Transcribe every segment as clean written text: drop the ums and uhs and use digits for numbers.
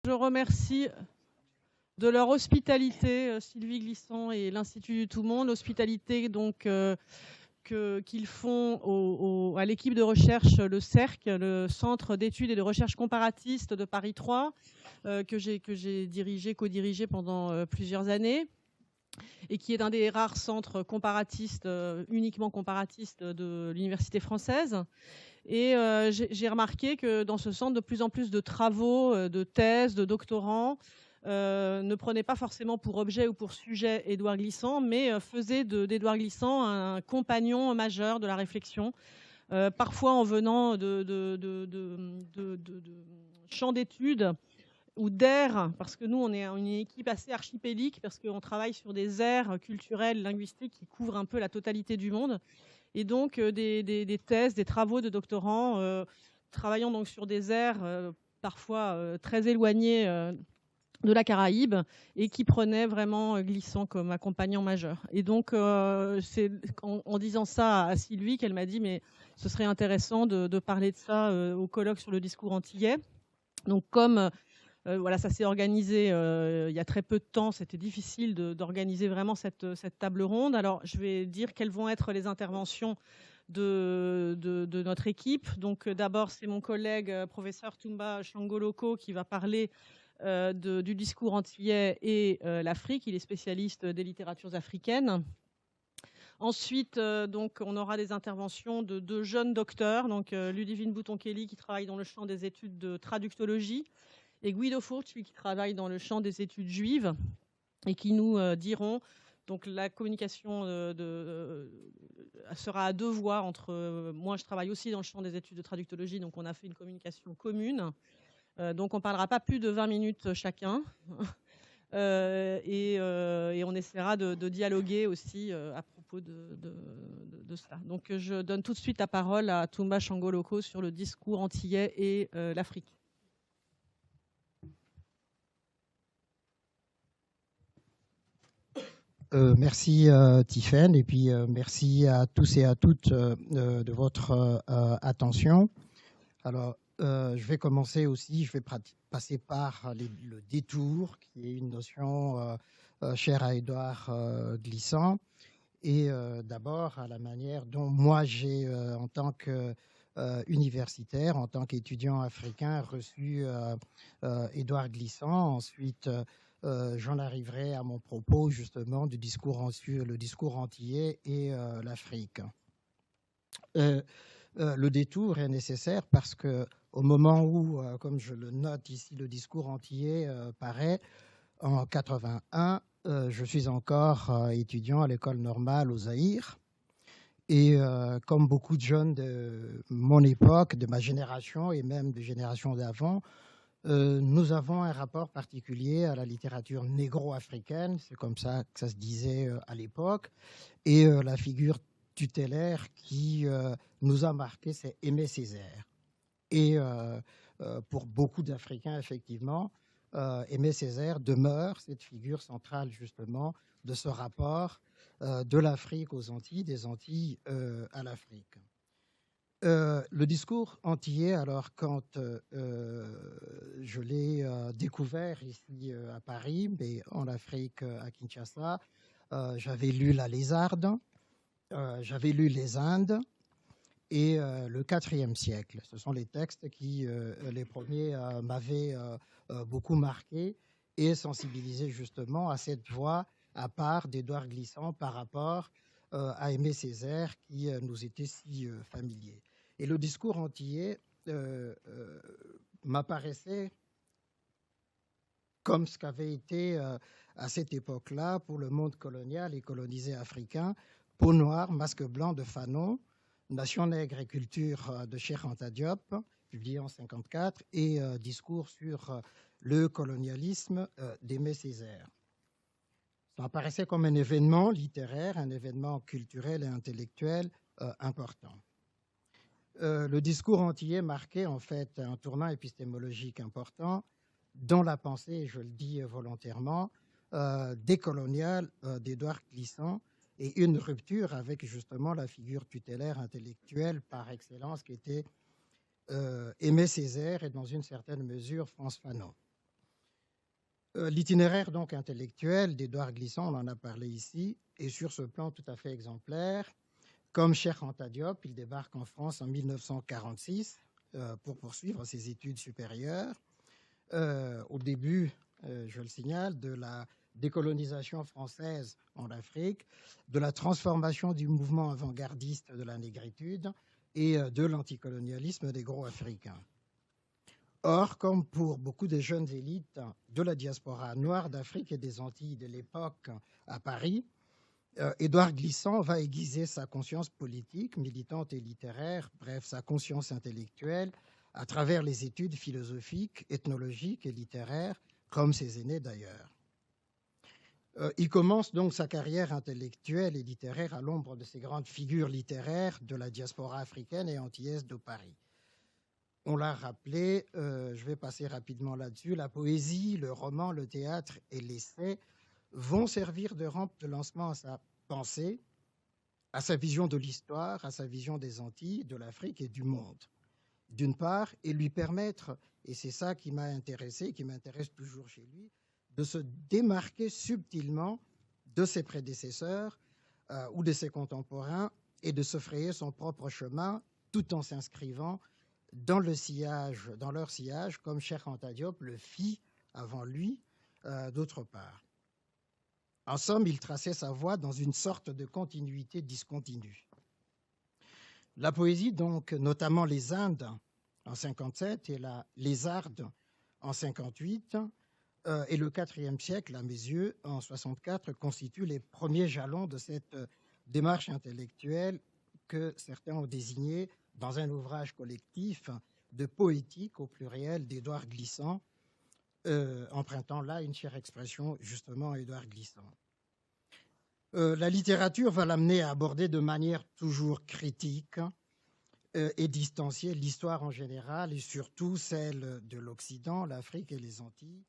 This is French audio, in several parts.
Je remercie de leur hospitalité, Sylvie Glissant et l'Institut du Tout Monde, hospitalité donc qu'ils font à l'équipe de recherche, le CERC, le Centre d'études et de recherche comparatistes de Paris 3, que j'ai dirigé, co-dirigé pendant plusieurs années, et qui est un des rares centres comparatistes, uniquement comparatistes de l'université française. Et j'ai remarqué que dans ce centre, de plus en plus de travaux, de thèses, de doctorants ne prenaient pas forcément pour objet ou pour sujet Édouard Glissant, mais faisaient d'Édouard Glissant un compagnon majeur de la réflexion, parfois en venant de champs d'études ou d'aires, parce que nous, on est une équipe assez archipélique, parce qu'on travaille sur des aires culturelles, linguistiques qui couvrent un peu la totalité du monde. Et donc, des thèses, des travaux de doctorants travaillant donc sur des aires parfois très éloignées de la Caraïbe et qui prenaient vraiment Glissant comme accompagnant majeur. Et donc, c'est en disant ça à Sylvie qu'elle m'a dit, mais ce serait intéressant de parler de ça au colloque sur le discours antillais. Donc, comme voilà, ça s'est organisé il y a très peu de temps. C'était difficile d'organiser vraiment cette table ronde. Alors, je vais dire quelles vont être les interventions de notre équipe. Donc, d'abord, c'est mon collègue professeur Toumba Changoloko qui va parler du discours antillais et l'Afrique. Il est spécialiste des littératures africaines. Ensuite, donc, on aura des interventions de deux jeunes docteurs, donc Ludivine Bouton-Kelly qui travaille dans le champ des études de traductologie, et Guido Furci qui travaille dans le champ des études juives et qui nous diront, donc la communication sera à deux voix entre moi, je travaille aussi dans le champ des études de traductologie, donc on a fait une communication commune. Donc on ne parlera pas plus de 20 minutes chacun. Et on essaiera de dialoguer aussi à propos de cela. Donc je donne tout de suite la parole à Toumba Changoloko sur le discours antillais et l'Afrique. Merci Tiffaine, et puis merci à tous et à toutes de votre attention. Alors, je vais commencer aussi, je vais passer par le détour, qui est une notion chère à Édouard Glissant, et d'abord à la manière dont moi j'ai, en tant qu'universitaire, en tant qu'étudiant africain, reçu Édouard Glissant. Ensuite, j'en arriverai à mon propos justement du discours sur le discours antillais et l'Afrique. Le détour est nécessaire parce que au moment où, comme je le note ici, le discours antillais paraît en 81, je suis encore étudiant à l'école normale au Zaïre. Et comme beaucoup de jeunes de mon époque, de ma génération et même de générations d'avant, nous avons un rapport particulier à la littérature négro-africaine, c'est comme ça que ça se disait à l'époque, et la figure tutélaire qui nous a marqué, c'est Aimé Césaire. Et pour beaucoup d'Africains, effectivement, Aimé Césaire demeure cette figure centrale justement de ce rapport de l'Afrique aux Antilles, des Antilles à l'Afrique. Le discours antillais, alors quand je l'ai découvert ici à Paris, mais en Afrique à Kinshasa, j'avais lu La Lézarde, j'avais lu Les Indes et le IVe siècle. Ce sont les textes qui, les premiers, m'avaient beaucoup marqué et sensibilisé justement à cette voix à part d'Édouard Glissant par rapport à Aimé Césaire qui nous était si familier. Et le discours antillais m'apparaissait comme ce qu'avait été à cette époque-là pour le monde colonial et colonisé africain, Peau noire, masque blanc de Fanon, Nation nègre et culture de Cheikh Anta Diop, publié en 1954, et discours sur le colonialisme d'Aimé Césaire. Ça apparaissait comme un événement littéraire, un événement culturel et intellectuel important. Le discours antillais marquait en fait un tournant épistémologique important dans la pensée, et je le dis volontairement, décoloniale d'Édouard Glissant, et une rupture avec justement la figure tutélaire intellectuelle par excellence qui était Aimé Césaire et dans une certaine mesure Frantz Fanon. L'itinéraire donc intellectuel d'Édouard Glissant, on en a parlé ici, est sur ce plan tout à fait exemplaire. Comme Cheikh Anta Diop, il débarque en France en 1946 pour poursuivre ses études supérieures. Au début, je le signale, de la décolonisation française en Afrique, de la transformation du mouvement avant-gardiste de la négritude et de l'anticolonialisme des gros africains. Or, comme pour beaucoup des jeunes élites de la diaspora noire d'Afrique et des Antilles de l'époque à Paris, Édouard Glissant va aiguiser sa conscience politique, militante et littéraire, bref, sa conscience intellectuelle, à travers les études philosophiques, ethnologiques et littéraires, comme ses aînés d'ailleurs. Il commence donc sa carrière intellectuelle et littéraire à l'ombre de ces grandes figures littéraires de la diaspora africaine et antillaise de Paris. On l'a rappelé, je vais passer rapidement là-dessus, la poésie, le roman, le théâtre et l'essai vont servir de rampe de lancement à sa pensée, à sa vision de l'histoire, à sa vision des Antilles, de l'Afrique et du monde, d'une part, et lui permettre, et c'est ça qui m'a intéressé, qui m'intéresse toujours chez lui, de se démarquer subtilement de ses prédécesseurs ou de ses contemporains et de se frayer son propre chemin tout en s'inscrivant dans leur sillage, comme Cheikh Anta Diop le fit avant lui, d'autre part. En somme, il traçait sa voie dans une sorte de continuité discontinue. La poésie, donc, notamment les Indes en 57 et la Lézarde en 58, et le IVe siècle, à mes yeux, en 64, constituent les premiers jalons de cette démarche intellectuelle que certains ont désignée dans un ouvrage collectif de poétique au pluriel d'Édouard Glissant, empruntant là une chère expression justement à Édouard Glissant. La littérature va l'amener à aborder de manière toujours critique et distanciée l'histoire en général et surtout celle de l'Occident, l'Afrique et les Antilles,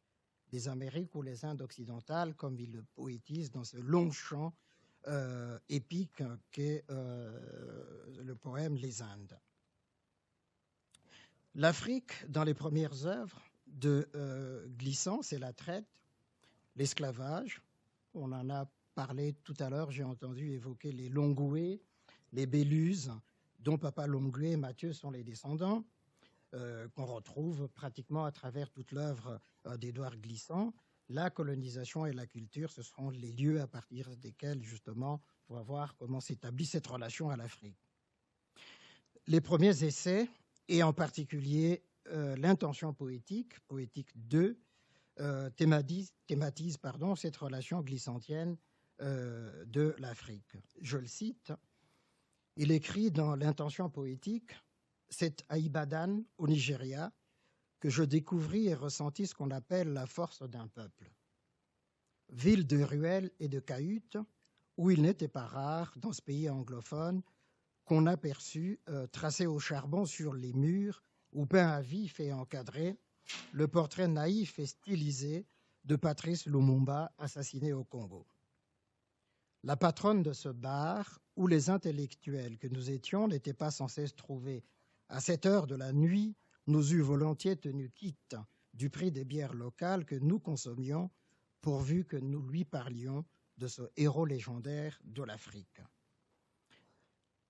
les Amériques ou les Indes occidentales, comme il le poétise dans ce long chant épique qu'est le poème Les Indes. L'Afrique, dans les premières œuvres de Glissant, c'est la traite, l'esclavage. On en a parlé tout à l'heure, j'ai entendu évoquer les Longoué, les Béluses, dont Papa Longoué et Mathieu sont les descendants, qu'on retrouve pratiquement à travers toute l'œuvre d'Édouard Glissant. La colonisation et la culture, ce seront les lieux à partir desquels, justement, on va voir comment s'établit cette relation à l'Afrique. Les premiers essais, et en particulier l'intention poétique, Poétique 2, thématise cette relation glissantienne de l'Afrique. Je le cite, il écrit dans l'intention poétique, c'est à Ibadan, au Nigeria, que je découvris et ressentis ce qu'on appelle la force d'un peuple. Ville de ruelles et de cahutes, où il n'était pas rare, dans ce pays anglophone, qu'on aperçut tracé au charbon sur les murs ou peint à vif et encadré le portrait naïf et stylisé de Patrice Lumumba assassiné au Congo. La patronne de ce bar, où les intellectuels que nous étions n'étaient pas sans cesse trouvés à cette heure de la nuit, nous eût volontiers tenu quitte du prix des bières locales que nous consommions, pourvu que nous lui parlions de ce héros légendaire de l'Afrique.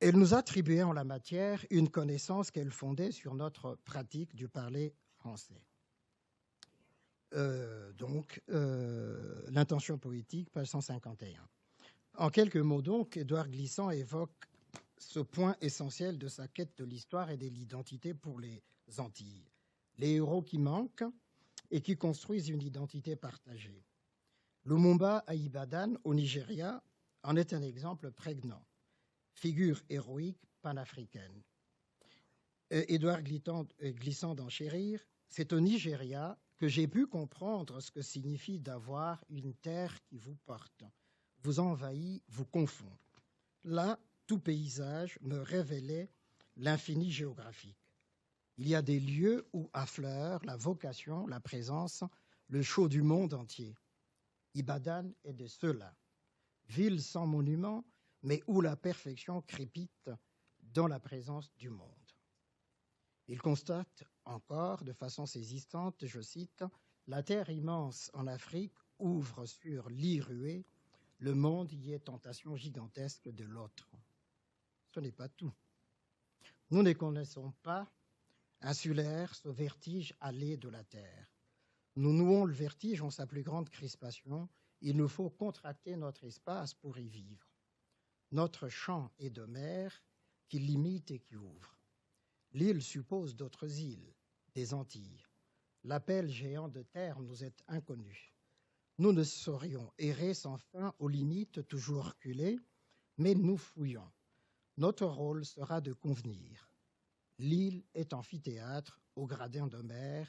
Elle nous attribuait en la matière une connaissance qu'elle fondait sur notre pratique du parler français. L'intention poétique, page 151. En quelques mots donc, Édouard Glissant évoque ce point essentiel de sa quête de l'histoire et de l'identité pour les Antilles. Les héros qui manquent et qui construisent une identité partagée. Lumumba à Ibadan, au Nigeria, en est un exemple prégnant. Figure héroïque panafricaine. Édouard Glissant d'en chérir, c'est au Nigeria que j'ai pu comprendre ce que signifie d'avoir une terre qui vous porte, vous envahit, vous confond. Là, tout paysage me révélait l'infini géographique. Il y a des lieux où affleure la vocation, la présence, le chaud du monde entier. Ibadan est de ceux-là. Ville sans monument, mais où la perfection crépite dans la présence du monde. Il constate encore, de façon saisissante, je cite, La terre immense en Afrique ouvre sur l'Irué, le monde y est tentation gigantesque de l'autre. Ce n'est pas tout. Nous ne connaissons pas insulaire ce vertige allé de la terre. Nous nouons le vertige en sa plus grande crispation. Il nous faut contracter notre espace pour y vivre. Notre champ est de mer qui limite et qui ouvre. L'île suppose d'autres îles, des Antilles. L'appel géant de terre nous est inconnu. Nous ne saurions errer sans fin aux limites toujours reculées, mais nous fouillons. Notre rôle sera de convenir. L'île est amphithéâtre au gradin de mer,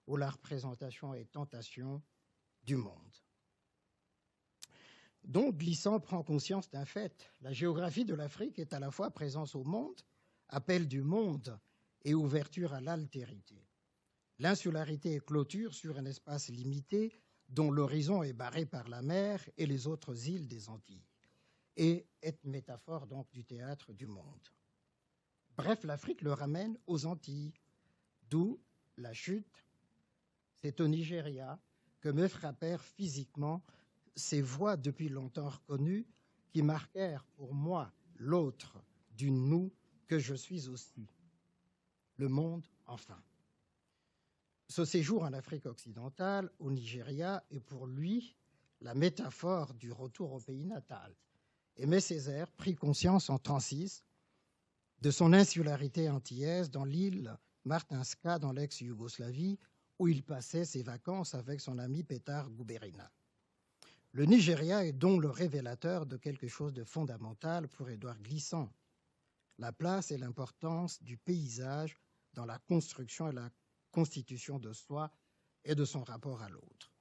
où la représentation est tentation du monde. Donc, Glissant prend conscience d'un fait. La géographie de l'Afrique est à la fois présence au monde, appel du monde et ouverture à l'altérité. L'insularité est clôture sur un espace limité dont l'horizon est barré par la mer et les autres îles des Antilles, et est métaphore donc du théâtre du monde. Bref, l'Afrique le ramène aux Antilles, d'où la chute. C'est au Nigeria que me frappèrent physiquement ces voix depuis longtemps reconnues qui marquèrent pour moi l'autre du nous que je suis aussi. Le monde, enfin. Ce séjour en Afrique occidentale, au Nigeria, est pour lui la métaphore du retour au pays natal. Aimé Césaire prit conscience en 1936 de son insularité antillaise dans l'île Martinska dans l'ex-Yougoslavie, où il passait ses vacances avec son ami Petar Guberina. Le Nigeria est donc le révélateur de quelque chose de fondamental pour Édouard Glissant, la place et l'importance du paysage dans la construction et la constitution de soi et de son rapport à l'autre.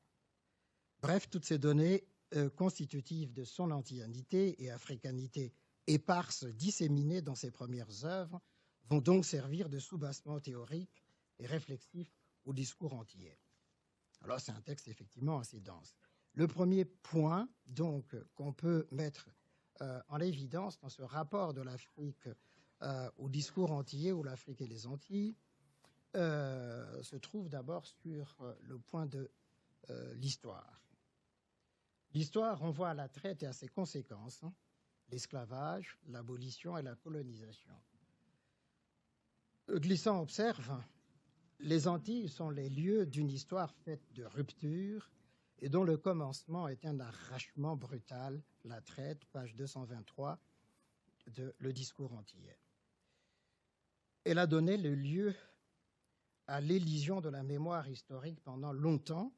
Bref, toutes ces données constitutives de son antillanité et africanité éparses, disséminées dans ses premières œuvres, vont donc servir de soubassement théorique et réflexif au discours antillais. Alors, c'est un texte effectivement assez dense. Le premier point, donc, qu'on peut mettre en évidence dans ce rapport de l'Afrique au discours antillais ou l'Afrique et les Antilles, se trouve d'abord sur le point de l'histoire. L'histoire renvoie à la traite et à ses conséquences, l'esclavage, l'abolition et la colonisation. Glissant observe, les Antilles sont les lieux d'une histoire faite de ruptures et dont le commencement est un arrachement brutal, la traite, page 223 de Le discours antillais. Elle a donné le lieu à l'élision de la mémoire historique pendant longtemps.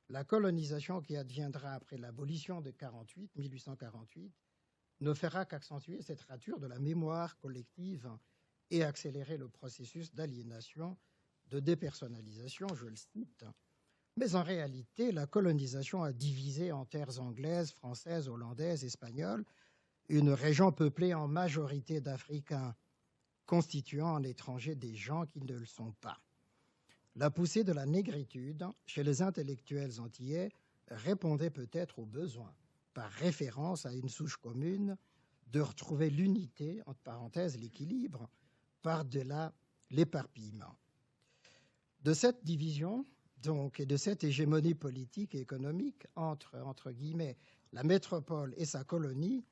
La colonisation qui adviendra après l'abolition de 1848 ne fera qu'accentuer cette rature de la mémoire collective et accélérer le processus d'aliénation, de dépersonnalisation, je le cite. Mais en réalité, la colonisation a divisé en terres anglaises, françaises, hollandaises, espagnoles, une région peuplée en majorité d'Africains, constituant en étrangers des gens qui ne le sont pas. La poussée de la négritude chez les intellectuels antillais répondait peut-être au besoin, par référence à une souche commune, de retrouver l'unité, entre parenthèses l'équilibre, par-delà l'éparpillement. De cette division, donc, et de cette hégémonie politique et économique entre guillemets, la métropole et sa colonie,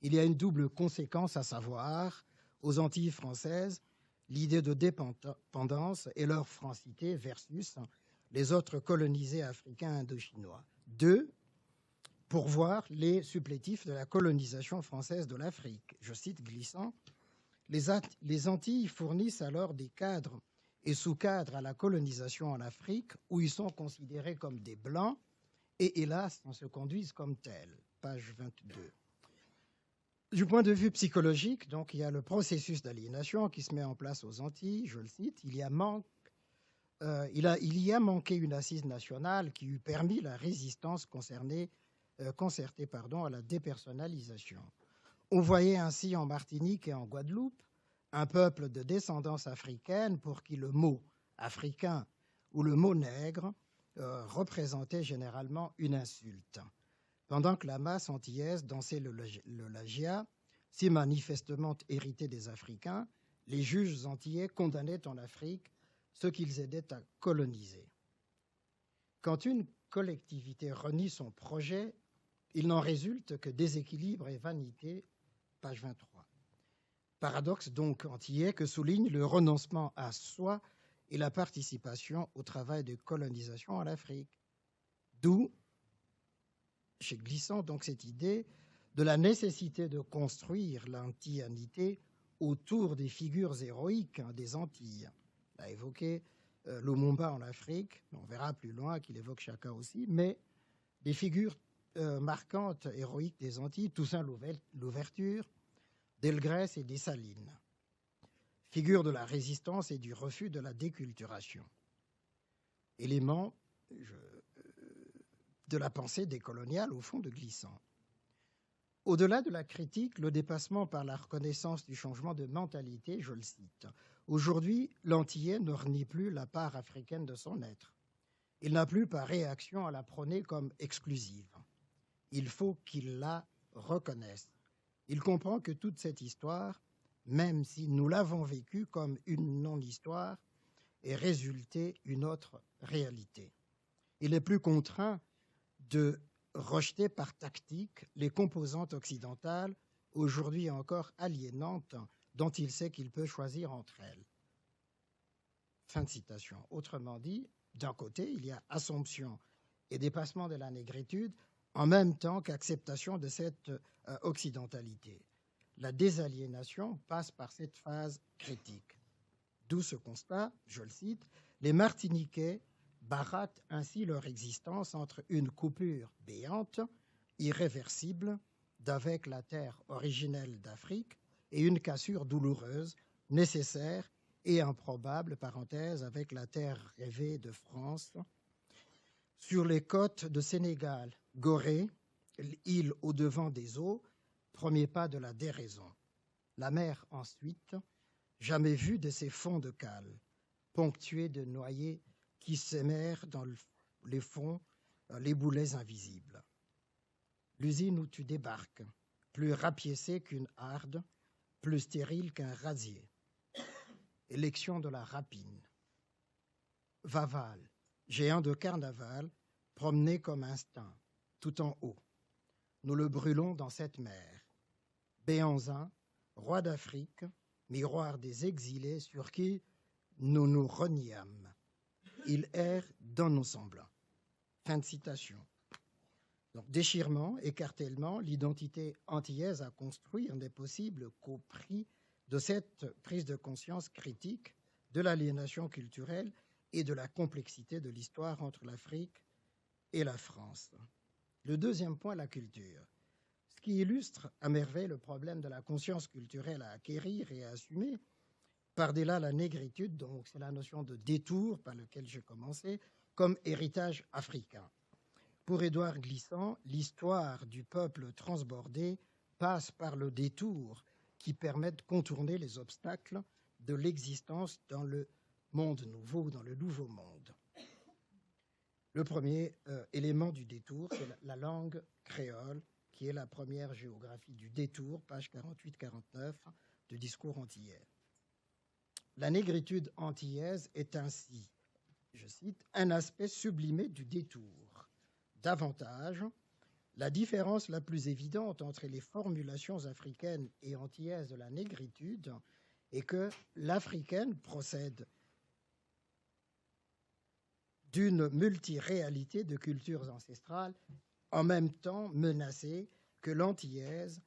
il y a une double conséquence à savoir, aux Antilles françaises, l'idée de dépendance et leur francité versus les autres colonisés africains indochinois. 2. Pourvoir les supplétifs de la colonisation française de l'Afrique. Je cite Glissant, les Antilles fournissent alors des cadres et sous-cadres à la colonisation en Afrique où ils sont considérés comme des Blancs et hélas, on se conduisent comme tels. Page 22. Du point de vue psychologique, donc, il y a le processus d'aliénation qui se met en place aux Antilles, je le cite, il y a manqué une assise nationale qui eût permis la résistance concertée à la dépersonnalisation. On voyait ainsi en Martinique et en Guadeloupe un peuple de descendance africaine pour qui le mot africain ou le mot nègre représentait généralement une insulte. Pendant que la masse antillaise dansait le lagia, si manifestement hérité des Africains, les juges antillais condamnaient en Afrique ceux qu'ils aidaient à coloniser. Quand une collectivité renie son projet, il n'en résulte que déséquilibre et vanité, page 23. Paradoxe donc antillais que souligne le renoncement à soi et la participation au travail de colonisation en Afrique. D'où, chez Glissant, donc cette idée de la nécessité de construire l'antillanité autour des figures héroïques des Antilles. Il a évoqué Lumumba en Afrique, on verra plus loin qu'il évoque Chaka aussi, mais des figures marquantes, héroïques des Antilles, Toussaint Louverture, Delgrès et Dessalines, figure de la résistance et du refus de la déculturation, élément de la pensée décoloniale au fond de Glissant. Au-delà de la critique, le dépassement par la reconnaissance du changement de mentalité, je le cite. Aujourd'hui, l'Antillais ne renie plus la part africaine de son être. Il n'a plus par réaction à la prôner comme exclusive. Il faut qu'il la reconnaisse. Il comprend que toute cette histoire, même si nous l'avons vécue comme une non-histoire, est résultée d'une autre réalité. Il est plus contraint de rejeter par tactique les composantes occidentales, aujourd'hui encore aliénantes, dont il sait qu'il peut choisir entre elles. Fin de citation. Autrement dit, d'un côté, il y a assomption et dépassement de la négritude, en même temps qu'acceptation de cette occidentalité. La désaliénation passe par cette phase critique. D'où ce constat, je le cite, les Martiniquais barattent ainsi leur existence entre une coupure béante, irréversible, d'avec la terre originelle d'Afrique et une cassure douloureuse, nécessaire et improbable, parenthèse, avec la terre rêvée de France, sur les côtes de Sénégal, Gorée, île au-devant des eaux, premier pas de la déraison. La mer ensuite, jamais vue de ces fonds de cale, ponctués de noyés qui s'émèrent dans les fonds, les boulets invisibles. L'usine où tu débarques, plus rapiécée qu'une harde, plus stérile qu'un rasier. Élection de la rapine. Vaval, géant de carnaval, promené comme instinct, tout en haut. Nous le brûlons dans cette mer. Béanzin, roi d'Afrique, miroir des exilés sur qui nous nous reniâmes. Il erre dans nos semblants. Fin de citation. Donc, déchirement, écartèlement, l'identité antillaise à construire n'est possible qu'au prix de cette prise de conscience critique de l'aliénation culturelle et de la complexité de l'histoire entre l'Afrique et la France. Le deuxième point, la culture. Ce qui illustre à merveille le problème de la conscience culturelle à acquérir et à assumer, par-delà la négritude, donc c'est la notion de détour par lequel j'ai commencé, comme héritage africain. Pour Édouard Glissant, l'histoire du peuple transbordé passe par le détour qui permet de contourner les obstacles de l'existence dans le monde nouveau, dans le nouveau monde. Le premier élément du détour, c'est la langue créole, qui est la première géographie du détour, page 48-49 du discours antillais. La négritude antillaise est ainsi, je cite, un aspect sublimé du détour. Davantage, la différence la plus évidente entre les formulations africaines et antillaises de la négritude est que l'africaine procède d'une multiréalité de cultures ancestrales, en même temps menacée que l'antillaise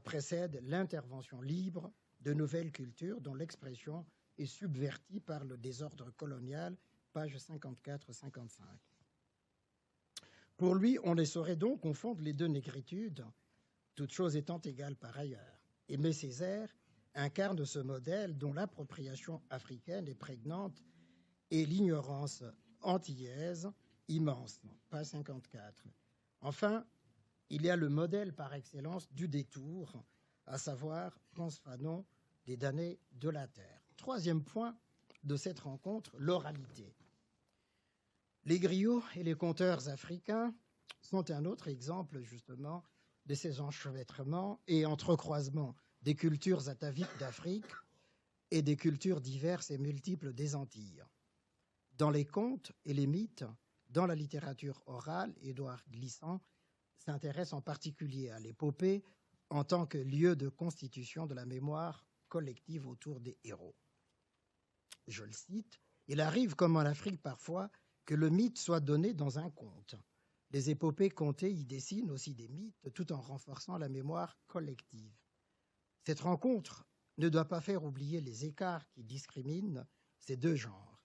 précède l'intervention libre de nouvelles cultures dont l'expression est subvertie par le désordre colonial, pages 54-55. Pour lui, on ne saurait donc confondre les deux négritudes, toutes choses étant égales par ailleurs. Aimé Césaire incarne ce modèle dont l'appropriation africaine est prégnante et l'ignorance antillaise immense, page 54. Enfin, il y a le modèle par excellence du détour, à savoir Ponce Fanon des damnés de la terre. Troisième point de cette rencontre, l'oralité. Les griots et les conteurs africains sont un autre exemple justement de ces enchevêtrements et entrecroisements des cultures ataviques d'Afrique et des cultures diverses et multiples des Antilles. Dans les contes et les mythes, Dans la littérature orale, Édouard Glissant s'intéresse en particulier à l'épopée en tant que lieu de constitution de la mémoire collective autour des héros. Je le cite, « Il arrive, comme en Afrique parfois, que le mythe soit donné dans un conte. Les épopées contées y dessinent aussi des mythes tout en renforçant la mémoire collective. Cette rencontre ne doit pas faire oublier les écarts qui discriminent ces deux genres.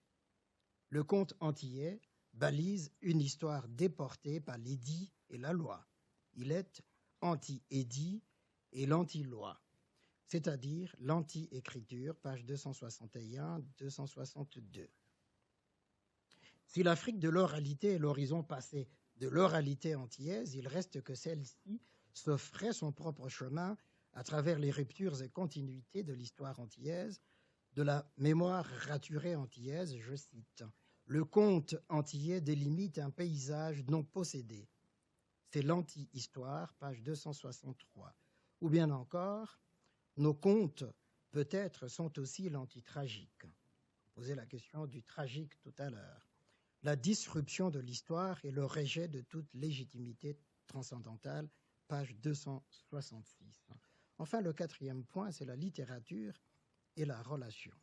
Le conte antillais balise une histoire déportée par l'édit et la loi. Il est anti-édit et l'anti-loi, c'est-à-dire l'anti-écriture, page 261-262. Si l'Afrique de l'oralité est l'horizon passé de l'oralité antillaise, il reste que celle-ci se ferait son propre chemin à travers les ruptures et continuités de l'histoire antillaise, de la mémoire raturée antillaise, je cite. Le conte antillais délimite un paysage non possédé. C'est l'anti-histoire, page 263. Ou bien encore, nos contes, peut-être, sont aussi l'anti-tragique. Posez la question du tragique tout à l'heure. La disruption de l'histoire et le rejet de toute légitimité transcendantale, page 266. Enfin, le quatrième point, c'est la littérature et la relation.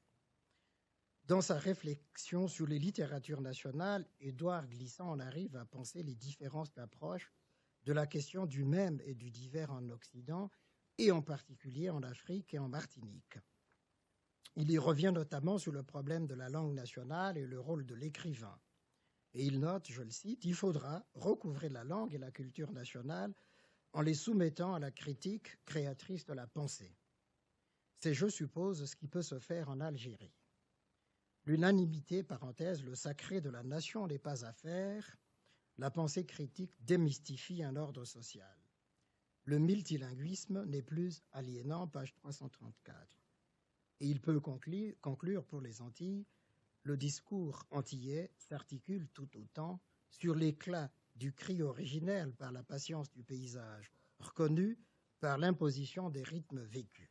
Dans sa réflexion sur les littératures nationales, Édouard Glissant en arrive à penser les différences d'approche de la question du même et du divers en Occident, et en particulier en Afrique et en Martinique. Il y revient notamment sur le problème de la langue nationale et le rôle de l'écrivain. Et il note, je le cite, « Il faudra recouvrer la langue et la culture nationale en les soumettant à la critique créatrice de la pensée. C'est, je suppose, ce qui peut se faire en Algérie. L'unanimité, parenthèse, le sacré de la nation n'est pas à faire. La pensée critique démystifie un ordre social. Le multilinguisme n'est plus aliénant, page 334. Et il peut conclure pour les Antilles, le discours antillais s'articule tout autant sur l'éclat du cri originel par la patience du paysage, reconnu par l'imposition des rythmes vécus.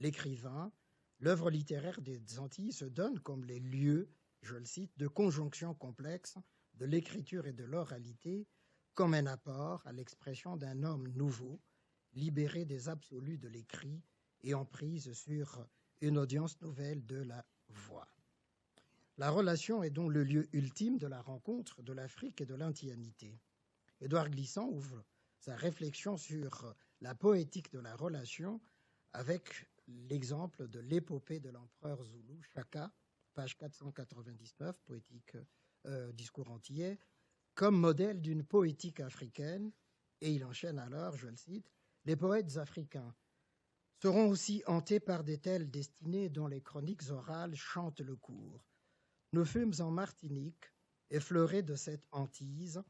L'écrivain, l'œuvre littéraire des Antilles se donne comme les lieux, je le cite, de conjonction complexe de l'écriture et de l'oralité, comme un apport à l'expression d'un homme nouveau, libéré des absolus de l'écrit et en prise sur une audience nouvelle de la voix. La relation est donc le lieu ultime de la rencontre de l'Afrique et de l'indianité. Édouard Glissant ouvre sa réflexion sur la poétique de la relation avec l'exemple de l'épopée de l'empereur zoulou, Chaka, page 499, poétique discours antillais, comme modèle d'une poétique africaine, et il enchaîne alors, je le cite, « Les poètes africains seront aussi hantés par des telles destinées dont les chroniques orales chantent le cours. Nous fûmes en Martinique, effleurés de cette hantise,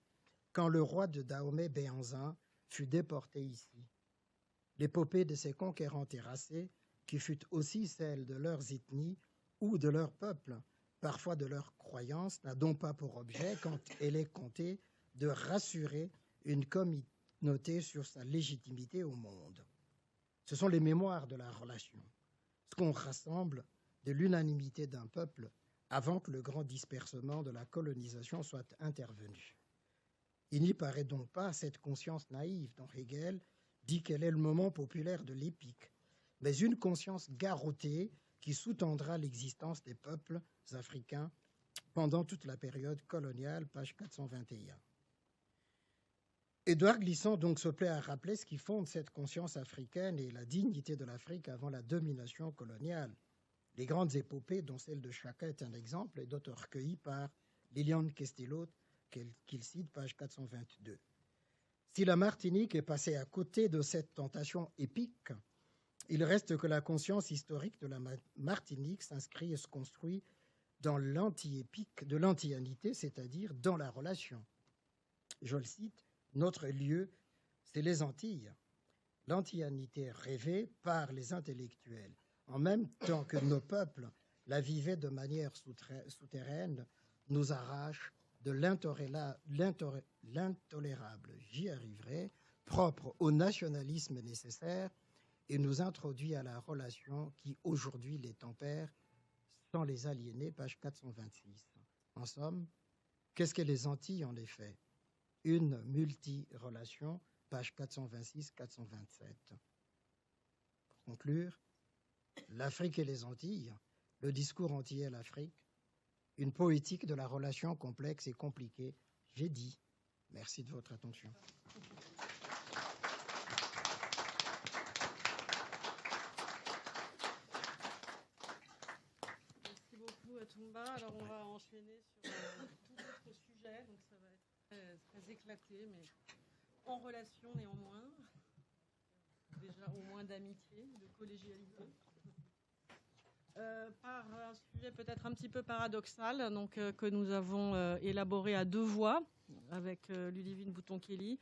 quand le roi de Dahomey Béhanzin fut déporté ici. L'épopée de ces conquérants terrassés, qui fut aussi celle de leurs ethnies ou de leur peuple, parfois de leurs croyances, n'a donc pas pour objet, quand elle est contée, de rassurer une communauté sur sa légitimité au monde. Ce sont les mémoires de la relation, ce qu'on rassemble de l'unanimité d'un peuple avant que le grand dispersement de la colonisation soit intervenu. Il n'y paraît donc pas cette conscience naïve dont Hegel dit qu'elle est le moment populaire de l'épique, mais une conscience garrottée qui sous-tendra l'existence des peuples africains pendant toute la période coloniale, page 421. Édouard Glissant donc se plaît à rappeler ce qui fonde cette conscience africaine et la dignité de l'Afrique avant la domination coloniale. Les grandes épopées, dont celle de Chaka est un exemple, et d'autres recueillies par Liliane Castelot, qu'il cite, page 422. Si la Martinique est passée à côté de cette tentation épique, il reste que la conscience historique de la Martinique s'inscrit et se construit dans l'anti-épique de l'antianité, c'est-à-dire dans la relation. Je le cite, « Notre lieu, c'est les Antilles. L'antianité rêvée par les intellectuels, en même temps que nos peuples la vivaient de manière souterraine, nous arrache de l'intolérable, j'y arriverai, propre au nationalisme nécessaire, et nous introduit à la relation qui aujourd'hui les tempère sans les aliéner, page 426. En somme, Qu'est-ce que les Antilles, en effet? Une multi-relation, page 426-427. Pour conclure, l'Afrique et les Antilles, le discours antillais à l'Afrique, une poétique de la relation complexe et compliquée, j'ai dit. Merci de votre attention. Merci beaucoup, Toumba. Alors, on va enchaîner sur tout autre sujet. Donc, ça va être très éclaté, mais en relation néanmoins. Déjà, au moins d'amitié, de collégialité. Par un sujet peut-être un petit peu paradoxal, donc, que nous avons élaboré à deux voix avec Ludivine Bouton-Kelly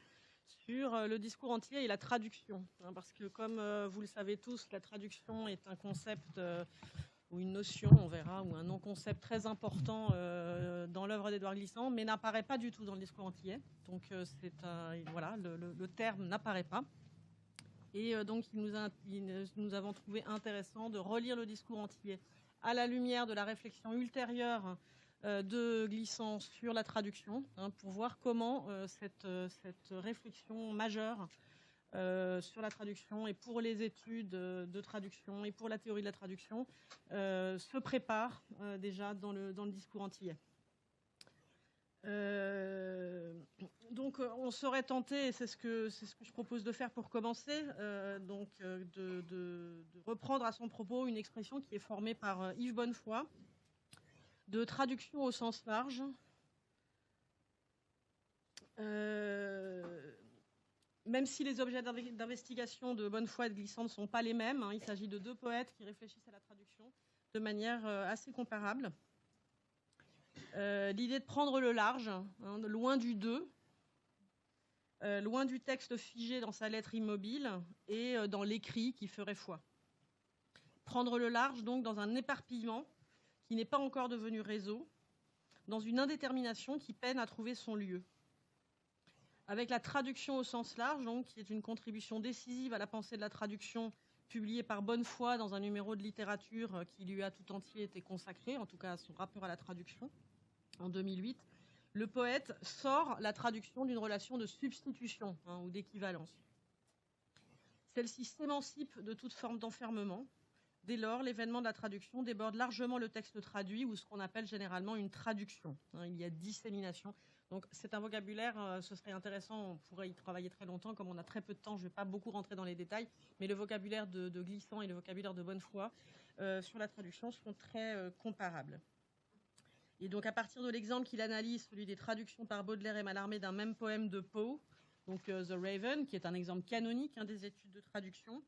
sur le discours antillais et la traduction. Hein, parce que comme vous le savez tous, la traduction est un concept ou une notion, on verra, ou un non-concept très important dans l'œuvre d'Édouard Glissant, mais n'apparaît pas du tout dans le discours antillais. Donc voilà, le terme n'apparaît pas. Et donc, nous avons trouvé intéressant de relire le discours antillais à la lumière de la réflexion ultérieure de Glissant sur la traduction, hein, pour voir comment cette réflexion majeure sur la traduction et pour les études de traduction et pour la théorie de la traduction se prépare déjà dans le discours antillais. Donc, on serait tenté, et c'est ce que je propose de faire pour commencer, de reprendre à son propos une expression qui est formée par Yves Bonnefoy, de traduction au sens large. Même si les objets d'investigation de Bonnefoy et de Glissant ne sont pas les mêmes, hein, il s'agit de deux poètes qui réfléchissent à la traduction de manière assez comparable. L'idée de prendre le large, hein, loin du deux, loin du texte figé dans sa lettre immobile et dans l'écrit qui ferait foi. Prendre le large, donc, dans un éparpillement qui n'est pas encore devenu réseau, dans une indétermination qui peine à trouver son lieu. Avec la traduction au sens large, donc, qui est une contribution décisive à la pensée de la traduction, publiée par Bonnefoy dans un numéro de littérature qui lui a tout entier été consacré, en tout cas à son rapport à la traduction, en 2008, le poète sort la traduction d'une relation de substitution, hein, ou d'équivalence. Celle-ci s'émancipe de toute forme d'enfermement. Dès lors, l'événement de la traduction déborde largement le texte traduit, ou ce qu'on appelle généralement une traduction. Hein, il y a dissémination. Donc c'est un vocabulaire, ce serait intéressant, on pourrait y travailler très longtemps, comme on a très peu de temps, je ne vais pas beaucoup rentrer dans les détails, mais le vocabulaire de Glissant et le vocabulaire de Bonnefoy sur la traduction sont très comparables. Et donc à partir de l'exemple qu'il analyse, celui des traductions par Baudelaire et Mallarmé d'un même poème de Poe, donc The Raven, qui est un exemple canonique des études de traduction,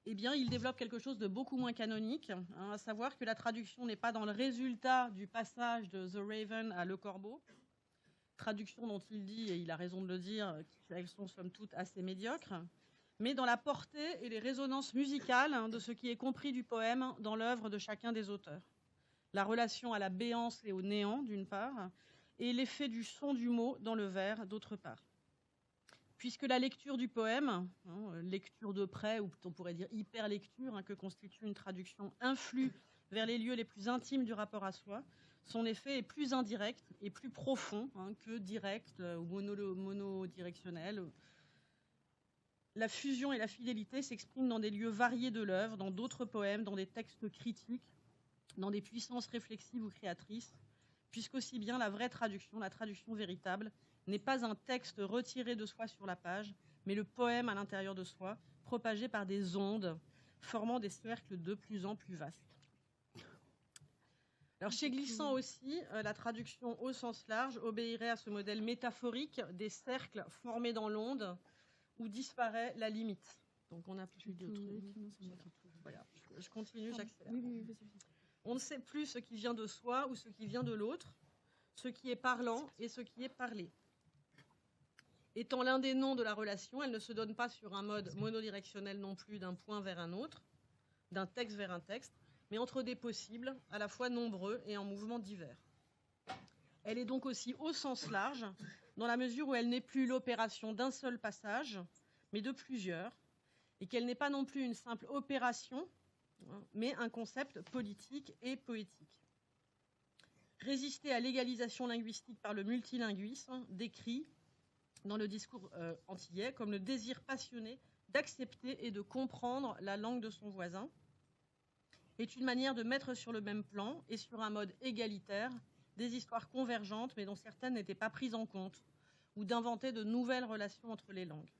eh bien, il développe quelque chose de beaucoup moins canonique, hein, à savoir que la traduction n'est pas dans le résultat du passage de The Raven à Le Corbeau, traduction dont il dit, et il a raison de le dire, qu'elles sont somme toute assez médiocres, mais dans la portée et les résonances musicales de ce qui est compris du poème dans l'œuvre de chacun des auteurs. La relation à la béance et au néant, d'une part, et l'effet du son du mot dans le vers, d'autre part. Puisque la lecture du poème, lecture de près, ou on pourrait dire hyper-lecture, que constitue une traduction, influe vers les lieux les plus intimes du rapport à soi, son effet est plus indirect et plus profond que direct ou monodirectionnel. La fusion et la fidélité s'expriment dans des lieux variés de l'œuvre, dans d'autres poèmes, dans des textes critiques, dans des puissances réflexives ou créatrices, puisqu'aussi bien la vraie traduction, la traduction véritable, n'est pas un texte retiré de soi sur la page, mais le poème à l'intérieur de soi, propagé par des ondes, formant des cercles de plus en plus vastes. Alors chez Glissant aussi, la traduction au sens large obéirait à ce modèle métaphorique des cercles formés dans l'onde, où disparaît la limite. Donc on a plus de trucs. Voilà, je continue, j'accélère. On ne sait plus ce qui vient de soi ou ce qui vient de l'autre, ce qui est parlant et ce qui est parlé. Étant l'un des noms de la relation, elle ne se donne pas sur un mode monodirectionnel non plus d'un point vers un autre, d'un texte vers un texte, mais entre des possibles, à la fois nombreux et en mouvements divers. Elle est donc aussi au sens large, dans la mesure où elle n'est plus l'opération d'un seul passage, mais de plusieurs, et qu'elle n'est pas non plus une simple opération, mais un concept politique et poétique. résister à l'égalisation linguistique par le multilinguisme, décrit dans le discours antillais comme le désir passionné d'accepter et de comprendre la langue de son voisin, est une manière de mettre sur le même plan et sur un mode égalitaire des histoires convergentes, mais dont certaines n'étaient pas prises en compte, ou d'inventer de nouvelles relations entre les langues.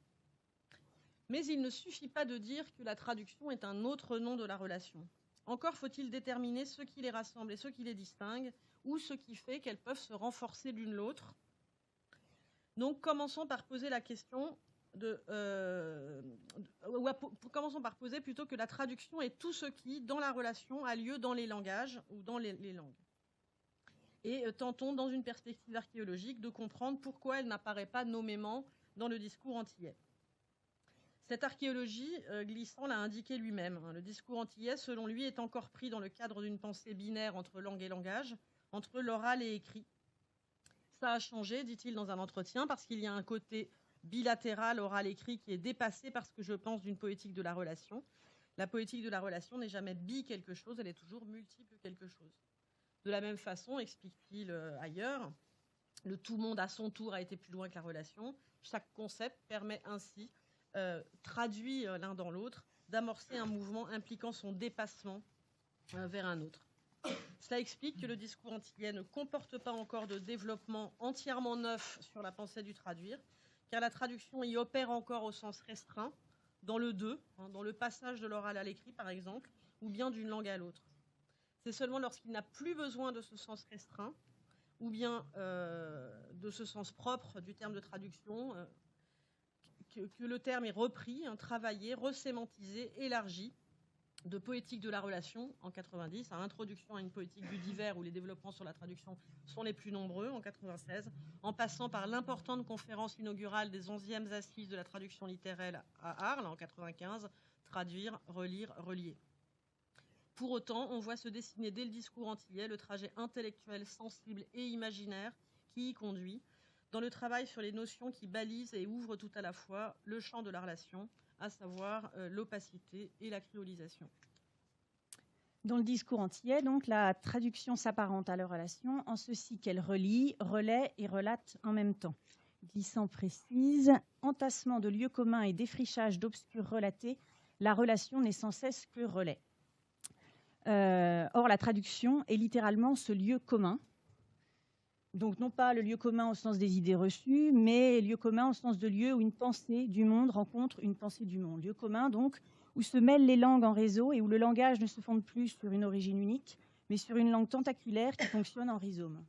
Mais il ne suffit pas de dire que la traduction est un autre nom de la relation. Encore faut-il déterminer ce qui les rassemble et ce qui les distingue, ou ce qui fait qu'elles peuvent se renforcer l'une l'autre. Donc commençons par poser la question commençons par poser plutôt que la traduction est tout ce qui, dans la relation, a lieu dans les langages ou dans les langues. Et tentons, dans une perspective archéologique, de comprendre pourquoi elle n'apparaît pas nommément dans le discours antillais. Cette archéologie, Glissant l'a indiqué lui-même. Le discours antillais, selon lui, est encore pris dans le cadre d'une pensée binaire entre langue et langage, entre l'oral et écrit. Ça a changé, dit-il dans un entretien, parce qu'il y a un côté bilatéral, oral-écrit, qui est dépassé par ce que je pense d'une poétique de la relation. La poétique de la relation n'est jamais quelque chose, elle est toujours multiple quelque chose. De la même façon, explique-t-il ailleurs, le tout monde à son tour a été plus loin que la relation. Chaque concept permet ainsi, traduit l'un dans l'autre, d'amorcer un mouvement impliquant son dépassement vers un autre. Cela explique que le discours antillais ne comporte pas encore de développement entièrement neuf sur la pensée du traduire, car la traduction y opère encore au sens restreint, dans le deux, dans le passage de l'oral à l'écrit par exemple, ou bien d'une langue à l'autre. C'est seulement lorsqu'il n'a plus besoin de ce sens restreint, ou bien de ce sens propre du terme de traduction, que le terme est repris, travaillé, resémantisé, élargi, de poétique de la relation en 90, à introduction à une poétique du divers où les développements sur la traduction sont les plus nombreux en 96, en passant par l'importante conférence inaugurale des 11e assises de la traduction littéraire à Arles en 95, traduire, relire, relier. Pour autant, on voit se dessiner dès le discours antillais le trajet intellectuel, sensible et imaginaire qui y conduit, dans le travail sur les notions qui balisent et ouvrent tout à la fois le champ de la relation, à savoir l'opacité et la créolisation. Dans le discours antillais, donc, la traduction s'apparente à la relation en ceci qu'elle relie, relaie et relate en même temps. Glissant précise, entassement de lieux communs et défrichage d'obscurs relatés, la relation n'est sans cesse que relais. Or, la traduction est littéralement ce lieu commun. Donc, non pas le lieu commun au sens des idées reçues, mais lieu commun au sens de lieu où une pensée du monde rencontre une pensée du monde. Lieu commun, donc, où se mêlent les langues en réseau et où le langage ne se fonde plus sur une origine unique, mais sur une langue tentaculaire qui fonctionne en rhizome.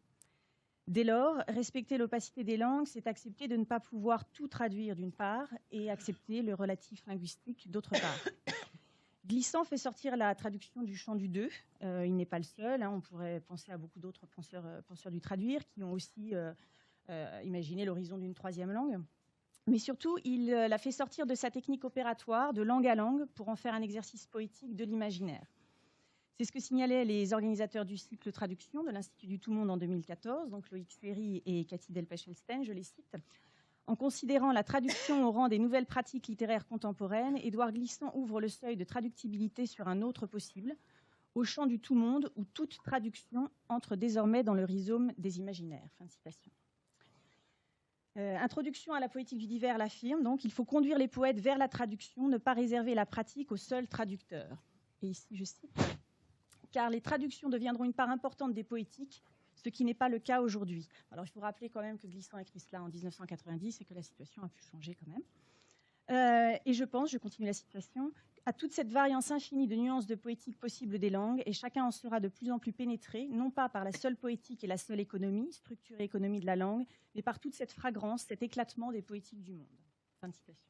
Dès lors, respecter l'opacité des langues, c'est accepter de ne pas pouvoir tout traduire d'une part et accepter le relatif linguistique d'autre part. Glissant fait sortir la traduction du champ du deux. Il n'est pas le seul. On pourrait penser à beaucoup d'autres penseurs du traduire qui ont aussi imaginé l'horizon d'une troisième langue. Mais surtout, il l'a fait sortir de sa technique opératoire, de langue à langue, pour en faire un exercice poétique de l'imaginaire. C'est ce que signalaient les organisateurs du cycle Traduction de l'Institut du Tout-Monde en 2014, donc Loïc Ferry et Cathy Delpech-Elsten, je les cite. En considérant la traduction au rang des nouvelles pratiques littéraires contemporaines, Édouard Glissant ouvre le seuil de traductibilité sur un autre possible, au champ du tout-monde où toute traduction entre désormais dans le rhizome des imaginaires. Fin de citation. Introduction à la poétique du divers l'affirme, donc il faut conduire les poètes vers la traduction, ne pas réserver la pratique aux seuls traducteurs. Et ici, je cite, « Car les traductions deviendront une part importante des poétiques, ce qui n'est pas le cas aujourd'hui. » Alors, il faut rappeler quand même que Glissant a écrit cela en 1990 et que la situation a pu changer quand même. Et je continue la citation, à toute cette variance infinie de nuances de poétique possibles des langues, et chacun en sera de plus en plus pénétré, non pas par la seule poétique et la seule économie, structure et économie de la langue, mais par toute cette fragrance, cet éclatement des poétiques du monde. Fin de citation.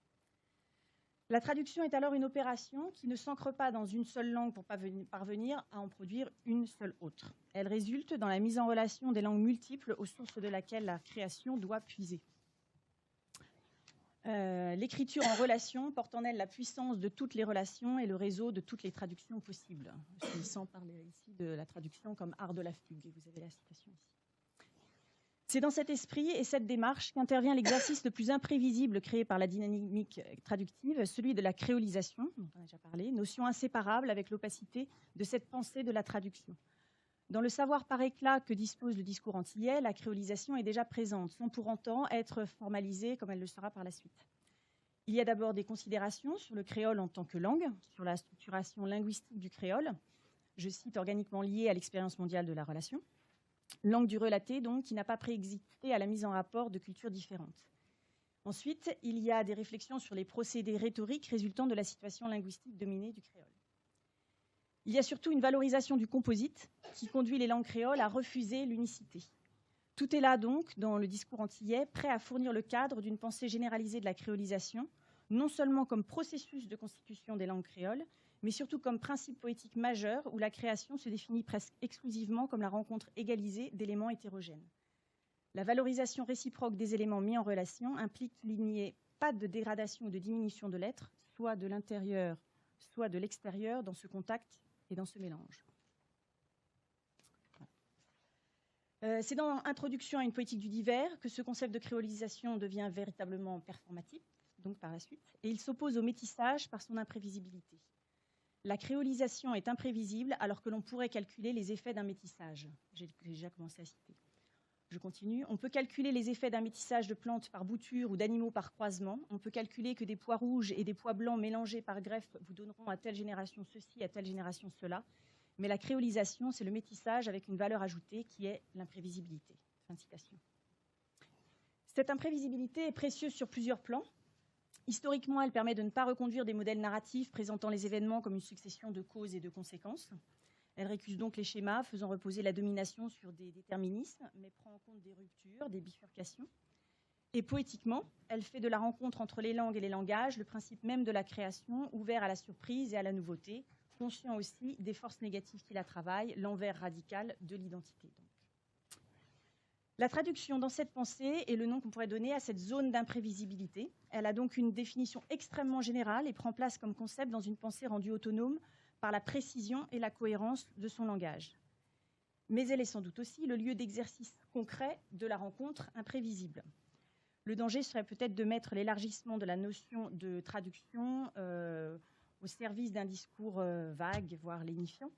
La traduction est alors une opération qui ne s'ancre pas dans une seule langue pour parvenir à en produire une seule autre. Elle résulte dans la mise en relation des langues multiples aux sources de laquelle la création doit puiser. L'écriture en relation porte en elle la puissance de toutes les relations et le réseau de toutes les traductions possibles. Sans parler ici de la traduction comme art de la fugue. Vous avez la citation ici. C'est dans cet esprit et cette démarche qu'intervient l'exercice le plus imprévisible créé par la dynamique traductive, celui de la créolisation, dont on a déjà parlé, notion inséparable avec l'opacité de cette pensée de la traduction. Dans le savoir par éclat que dispose le discours antillais, la créolisation est déjà présente, sans pour autant être formalisée comme elle le sera par la suite. Il y a d'abord des considérations sur le créole en tant que langue, sur la structuration linguistique du créole, je cite organiquement liée à l'expérience mondiale de la relation, langue du relaté donc qui n'a pas préexisté à la mise en rapport de cultures différentes. Ensuite, il y a des réflexions sur les procédés rhétoriques résultant de la situation linguistique dominée du créole. Il y a surtout une valorisation du composite qui conduit les langues créoles à refuser l'unicité. Tout est là donc, dans le discours antillais, prêt à fournir le cadre d'une pensée généralisée de la créolisation, non seulement comme processus de constitution des langues créoles, mais surtout comme principe poétique majeur où la création se définit presque exclusivement comme la rencontre égalisée d'éléments hétérogènes. La valorisation réciproque des éléments mis en relation implique qu'il n'y ait pas de dégradation ou de diminution de l'être, soit de l'intérieur, soit de l'extérieur, dans ce contact et dans ce mélange. C'est dans Introduction à une poétique du divers que ce concept de créolisation devient véritablement performatif, donc par la suite, et il s'oppose au métissage par son imprévisibilité. La créolisation est imprévisible alors que l'on pourrait calculer les effets d'un métissage. J'ai déjà commencé à citer. Je continue. On peut calculer les effets d'un métissage de plantes par bouture ou d'animaux par croisement. On peut calculer que des pois rouges et des pois blancs mélangés par greffe vous donneront à telle génération ceci, à telle génération cela. Mais la créolisation, c'est le métissage avec une valeur ajoutée qui est l'imprévisibilité. Fin de citation. Cette imprévisibilité est précieuse sur plusieurs plans. Historiquement, elle permet de ne pas reconduire des modèles narratifs présentant les événements comme une succession de causes et de conséquences. Elle récuse donc les schémas faisant reposer la domination sur des déterminismes, mais prend en compte des ruptures, des bifurcations. Et poétiquement, elle fait de la rencontre entre les langues et les langages le principe même de la création, ouvert à la surprise et à la nouveauté, conscient aussi des forces négatives qui la travaillent, l'envers radical de l'identité. La traduction dans cette pensée est le nom qu'on pourrait donner à cette zone d'imprévisibilité. Elle a donc une définition extrêmement générale et prend place comme concept dans une pensée rendue autonome par la précision et la cohérence de son langage. Mais elle est sans doute aussi le lieu d'exercice concret de la rencontre imprévisible. Le danger serait peut-être de mettre l'élargissement de la notion de traduction au service d'un discours vague, voire lénifiant.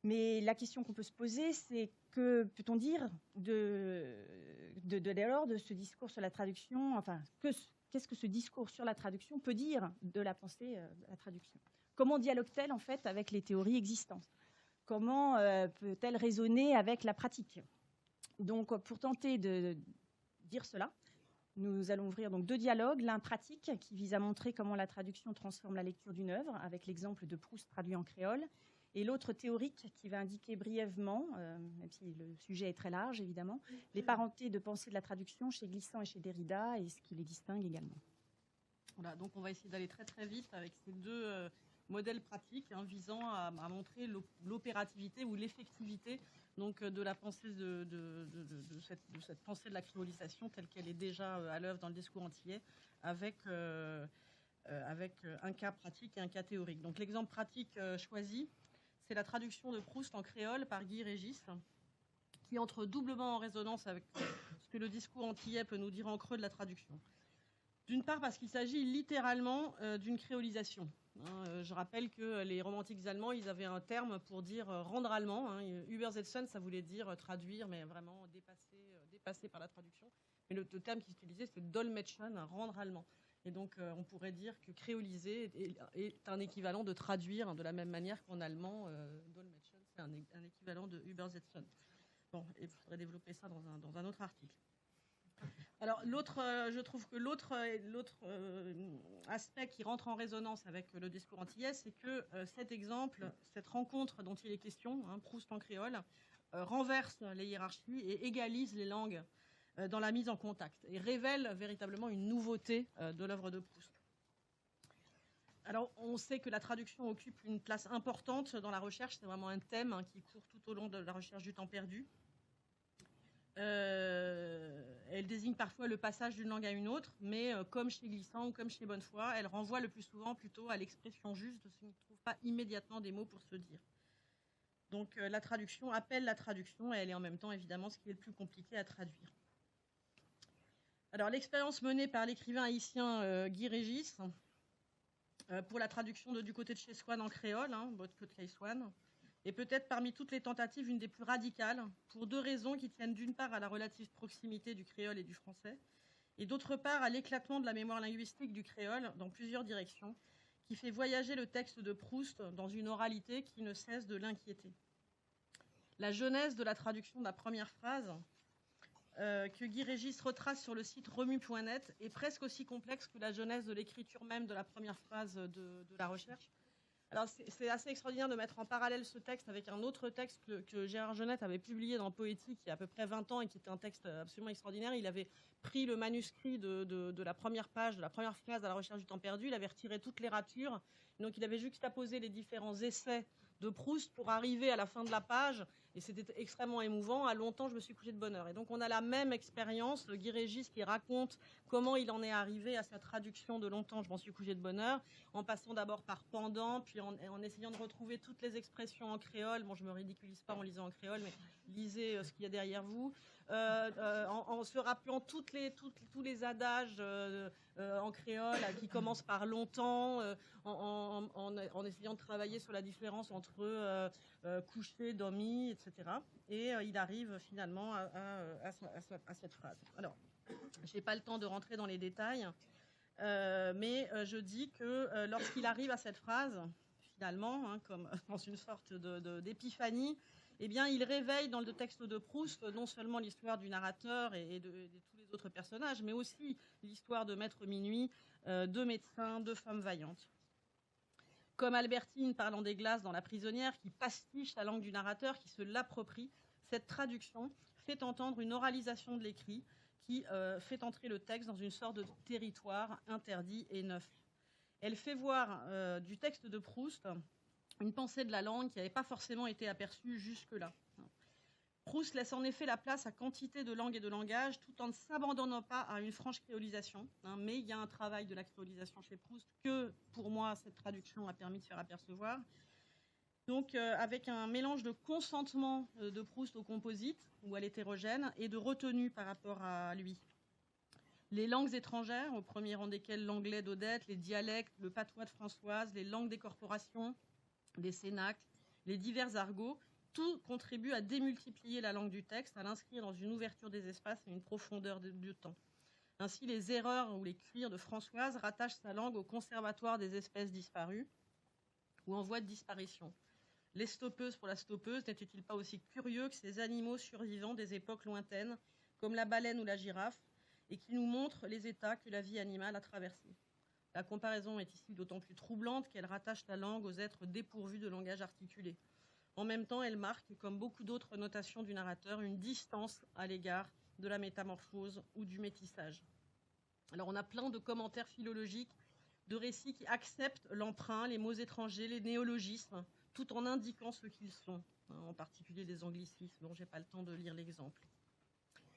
Mais la question qu'on peut se poser, c'est que peut-on dire dès lors de ce discours sur la traduction, enfin, qu'est-ce que ce discours sur la traduction peut dire de la pensée de la traduction ? Comment dialogue-t-elle en fait avec les théories existantes ? Comment peut-elle raisonner avec la pratique ? Donc, pour tenter de dire cela, nous allons ouvrir donc 2 dialogues, l'un pratique qui vise à montrer comment la traduction transforme la lecture d'une œuvre, avec l'exemple de Proust traduit en créole, et l'autre théorique qui va indiquer brièvement, même si le sujet est très large évidemment, les parentés de pensée de la traduction chez Glissant et chez Derrida et ce qui les distingue également. Voilà, donc on va essayer d'aller très très vite avec ces 2 modèles pratiques visant à montrer l'opérativité ou l'effectivité donc, de la pensée de cette pensée de la créolisation telle qu'elle est déjà à l'œuvre dans le discours antillais avec un cas pratique et un cas théorique. Donc l'exemple pratique choisi, c'est la traduction de Proust en créole par Guy Régis, qui entre doublement en résonance avec ce que le discours antillais peut nous dire en creux de la traduction. D'une part parce qu'il s'agit littéralement d'une créolisation. Je rappelle que les romantiques allemands, ils avaient un terme pour dire rendre allemand. Übersetzen, ça voulait dire traduire, mais vraiment dépassé par la traduction. Mais le terme qu'ils utilisaient, c'est dolmetschen, rendre allemand. Et donc, on pourrait dire que créoliser est un équivalent de traduire de la même manière qu'en allemand, dolmetschen, c'est un équivalent de Übersetzen. Bon, et il faudrait développer ça dans un autre article. Alors, je trouve que l'autre aspect qui rentre en résonance avec le discours antillais, c'est que cet exemple, cette rencontre dont il est question, Proust en créole, renverse les hiérarchies et égalise les langues dans la mise en contact et révèle véritablement une nouveauté de l'œuvre de Proust. Alors, on sait que la traduction occupe une place importante dans la recherche, c'est vraiment un thème qui court tout au long de la recherche du temps perdu. Elle désigne parfois le passage d'une langue à une autre, mais comme chez Glissant ou comme chez Bonnefoy, elle renvoie le plus souvent plutôt à l'expression juste de ce qui ne trouve pas immédiatement des mots pour se dire. Donc la traduction appelle la traduction et elle est en même temps évidemment ce qui est le plus compliqué à traduire. Alors l'expérience menée par l'écrivain haïtien Guy Régis pour la traduction de Du côté de chez Swann en créole, Bot Côte Cay Swann, Et peut-être parmi toutes les tentatives, une des plus radicales, pour 2 raisons qui tiennent d'une part à la relative proximité du créole et du français, et d'autre part à l'éclatement de la mémoire linguistique du créole dans plusieurs directions, qui fait voyager le texte de Proust dans une oralité qui ne cesse de l'inquiéter. La genèse de la traduction de la première phrase, que Guy Régis retrace sur le site remu.net, est presque aussi complexe que la genèse de l'écriture même de la première phrase de la recherche. Alors c'est assez extraordinaire de mettre en parallèle ce texte avec un autre texte que Gérard Genette avait publié dans Poétique il y a à peu près 20 ans et qui était un texte absolument extraordinaire. Il avait pris le manuscrit de la première page, de la première phrase à la recherche du temps perdu, il avait retiré toutes les ratures, donc il avait juxtaposé les différents essais de Proust pour arriver à la fin de la page, et c'était extrêmement émouvant. À longtemps, je me suis couchée de bonne heure. Et donc on a la même expérience, Guy Régis qui raconte comment il en est arrivé à sa traduction de Longtemps, je m'en suis couchée de bonne heure, en passant d'abord par pendant, puis en essayant de retrouver toutes les expressions en créole. Bon, je me ridiculise pas en lisant en créole, mais lisez ce qu'il y a derrière vous. En se rappelant tous les adages en créole qui commencent par longtemps, en essayant de travailler sur la différence entre coucher, dormi, etc. Et il arrive finalement à cette phrase. Alors, je n'ai pas le temps de rentrer dans les détails, mais je dis que lorsqu'il arrive à cette phrase, finalement, comme dans une sorte d'épiphanie, eh bien, il réveille dans le texte de Proust non seulement l'histoire du narrateur et de tous les autres personnages, mais aussi l'histoire de Maître Minuit, de médecins, de femmes vaillantes. Comme Albertine parlant des glaces dans La prisonnière, qui pastiche la langue du narrateur, qui se l'approprie, cette traduction fait entendre une oralisation de l'écrit qui fait entrer le texte dans une sorte de territoire interdit et neuf. Elle fait voir du texte de Proust une pensée de la langue qui n'avait pas forcément été aperçue jusque-là. Proust laisse en effet la place à quantité de langues et de langages, tout en ne s'abandonnant pas à une franche créolisation. Mais il y a un travail de la créolisation chez Proust que, pour moi, cette traduction a permis de faire apercevoir. Donc, avec un mélange de consentement de Proust au composite ou à l'hétérogène et de retenue par rapport à lui. Les langues étrangères, au premier rang desquelles l'anglais d'Odette, les dialectes, le patois de Françoise, les langues des corporations, les cénacles, les divers argots, tout contribue à démultiplier la langue du texte, à l'inscrire dans une ouverture des espaces et une profondeur de temps. Ainsi, les erreurs ou les cuirs de Françoise rattachent sa langue au conservatoire des espèces disparues ou en voie de disparition. Les stoppeuses pour la stoppeuse n'étaient-ils pas aussi curieux que ces animaux survivants des époques lointaines, comme la baleine ou la girafe, et qui nous montrent les états que la vie animale a traversés. La comparaison est ici d'autant plus troublante qu'elle rattache la langue aux êtres dépourvus de langage articulé. En même temps, elle marque, comme beaucoup d'autres notations du narrateur, une distance à l'égard de la métamorphose ou du métissage. Alors on a plein de commentaires philologiques, de récits qui acceptent l'emprunt, les mots étrangers, les néologismes, tout en indiquant ce qu'ils sont, en particulier des anglicismes dont je n'ai pas le temps de lire l'exemple.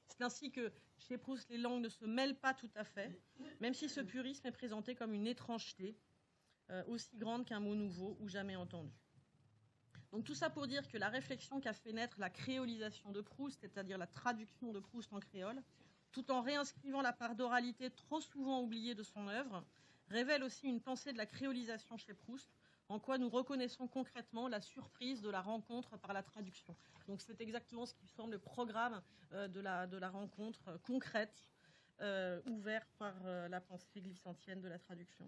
C'est ainsi que chez Proust, les langues ne se mêlent pas tout à fait, même si ce purisme est présenté comme une étrangeté, aussi grande qu'un mot nouveau ou jamais entendu. Donc tout ça pour dire que la réflexion qu'a fait naître la créolisation de Proust, c'est-à-dire la traduction de Proust en créole, tout en réinscrivant la part d'oralité trop souvent oubliée de son œuvre, révèle aussi une pensée de la créolisation chez Proust, en quoi nous reconnaissons concrètement la surprise de la rencontre par la traduction. Donc c'est exactement ce qui semble le programme de la rencontre concrète, ouverte par la pensée glissantienne de la traduction.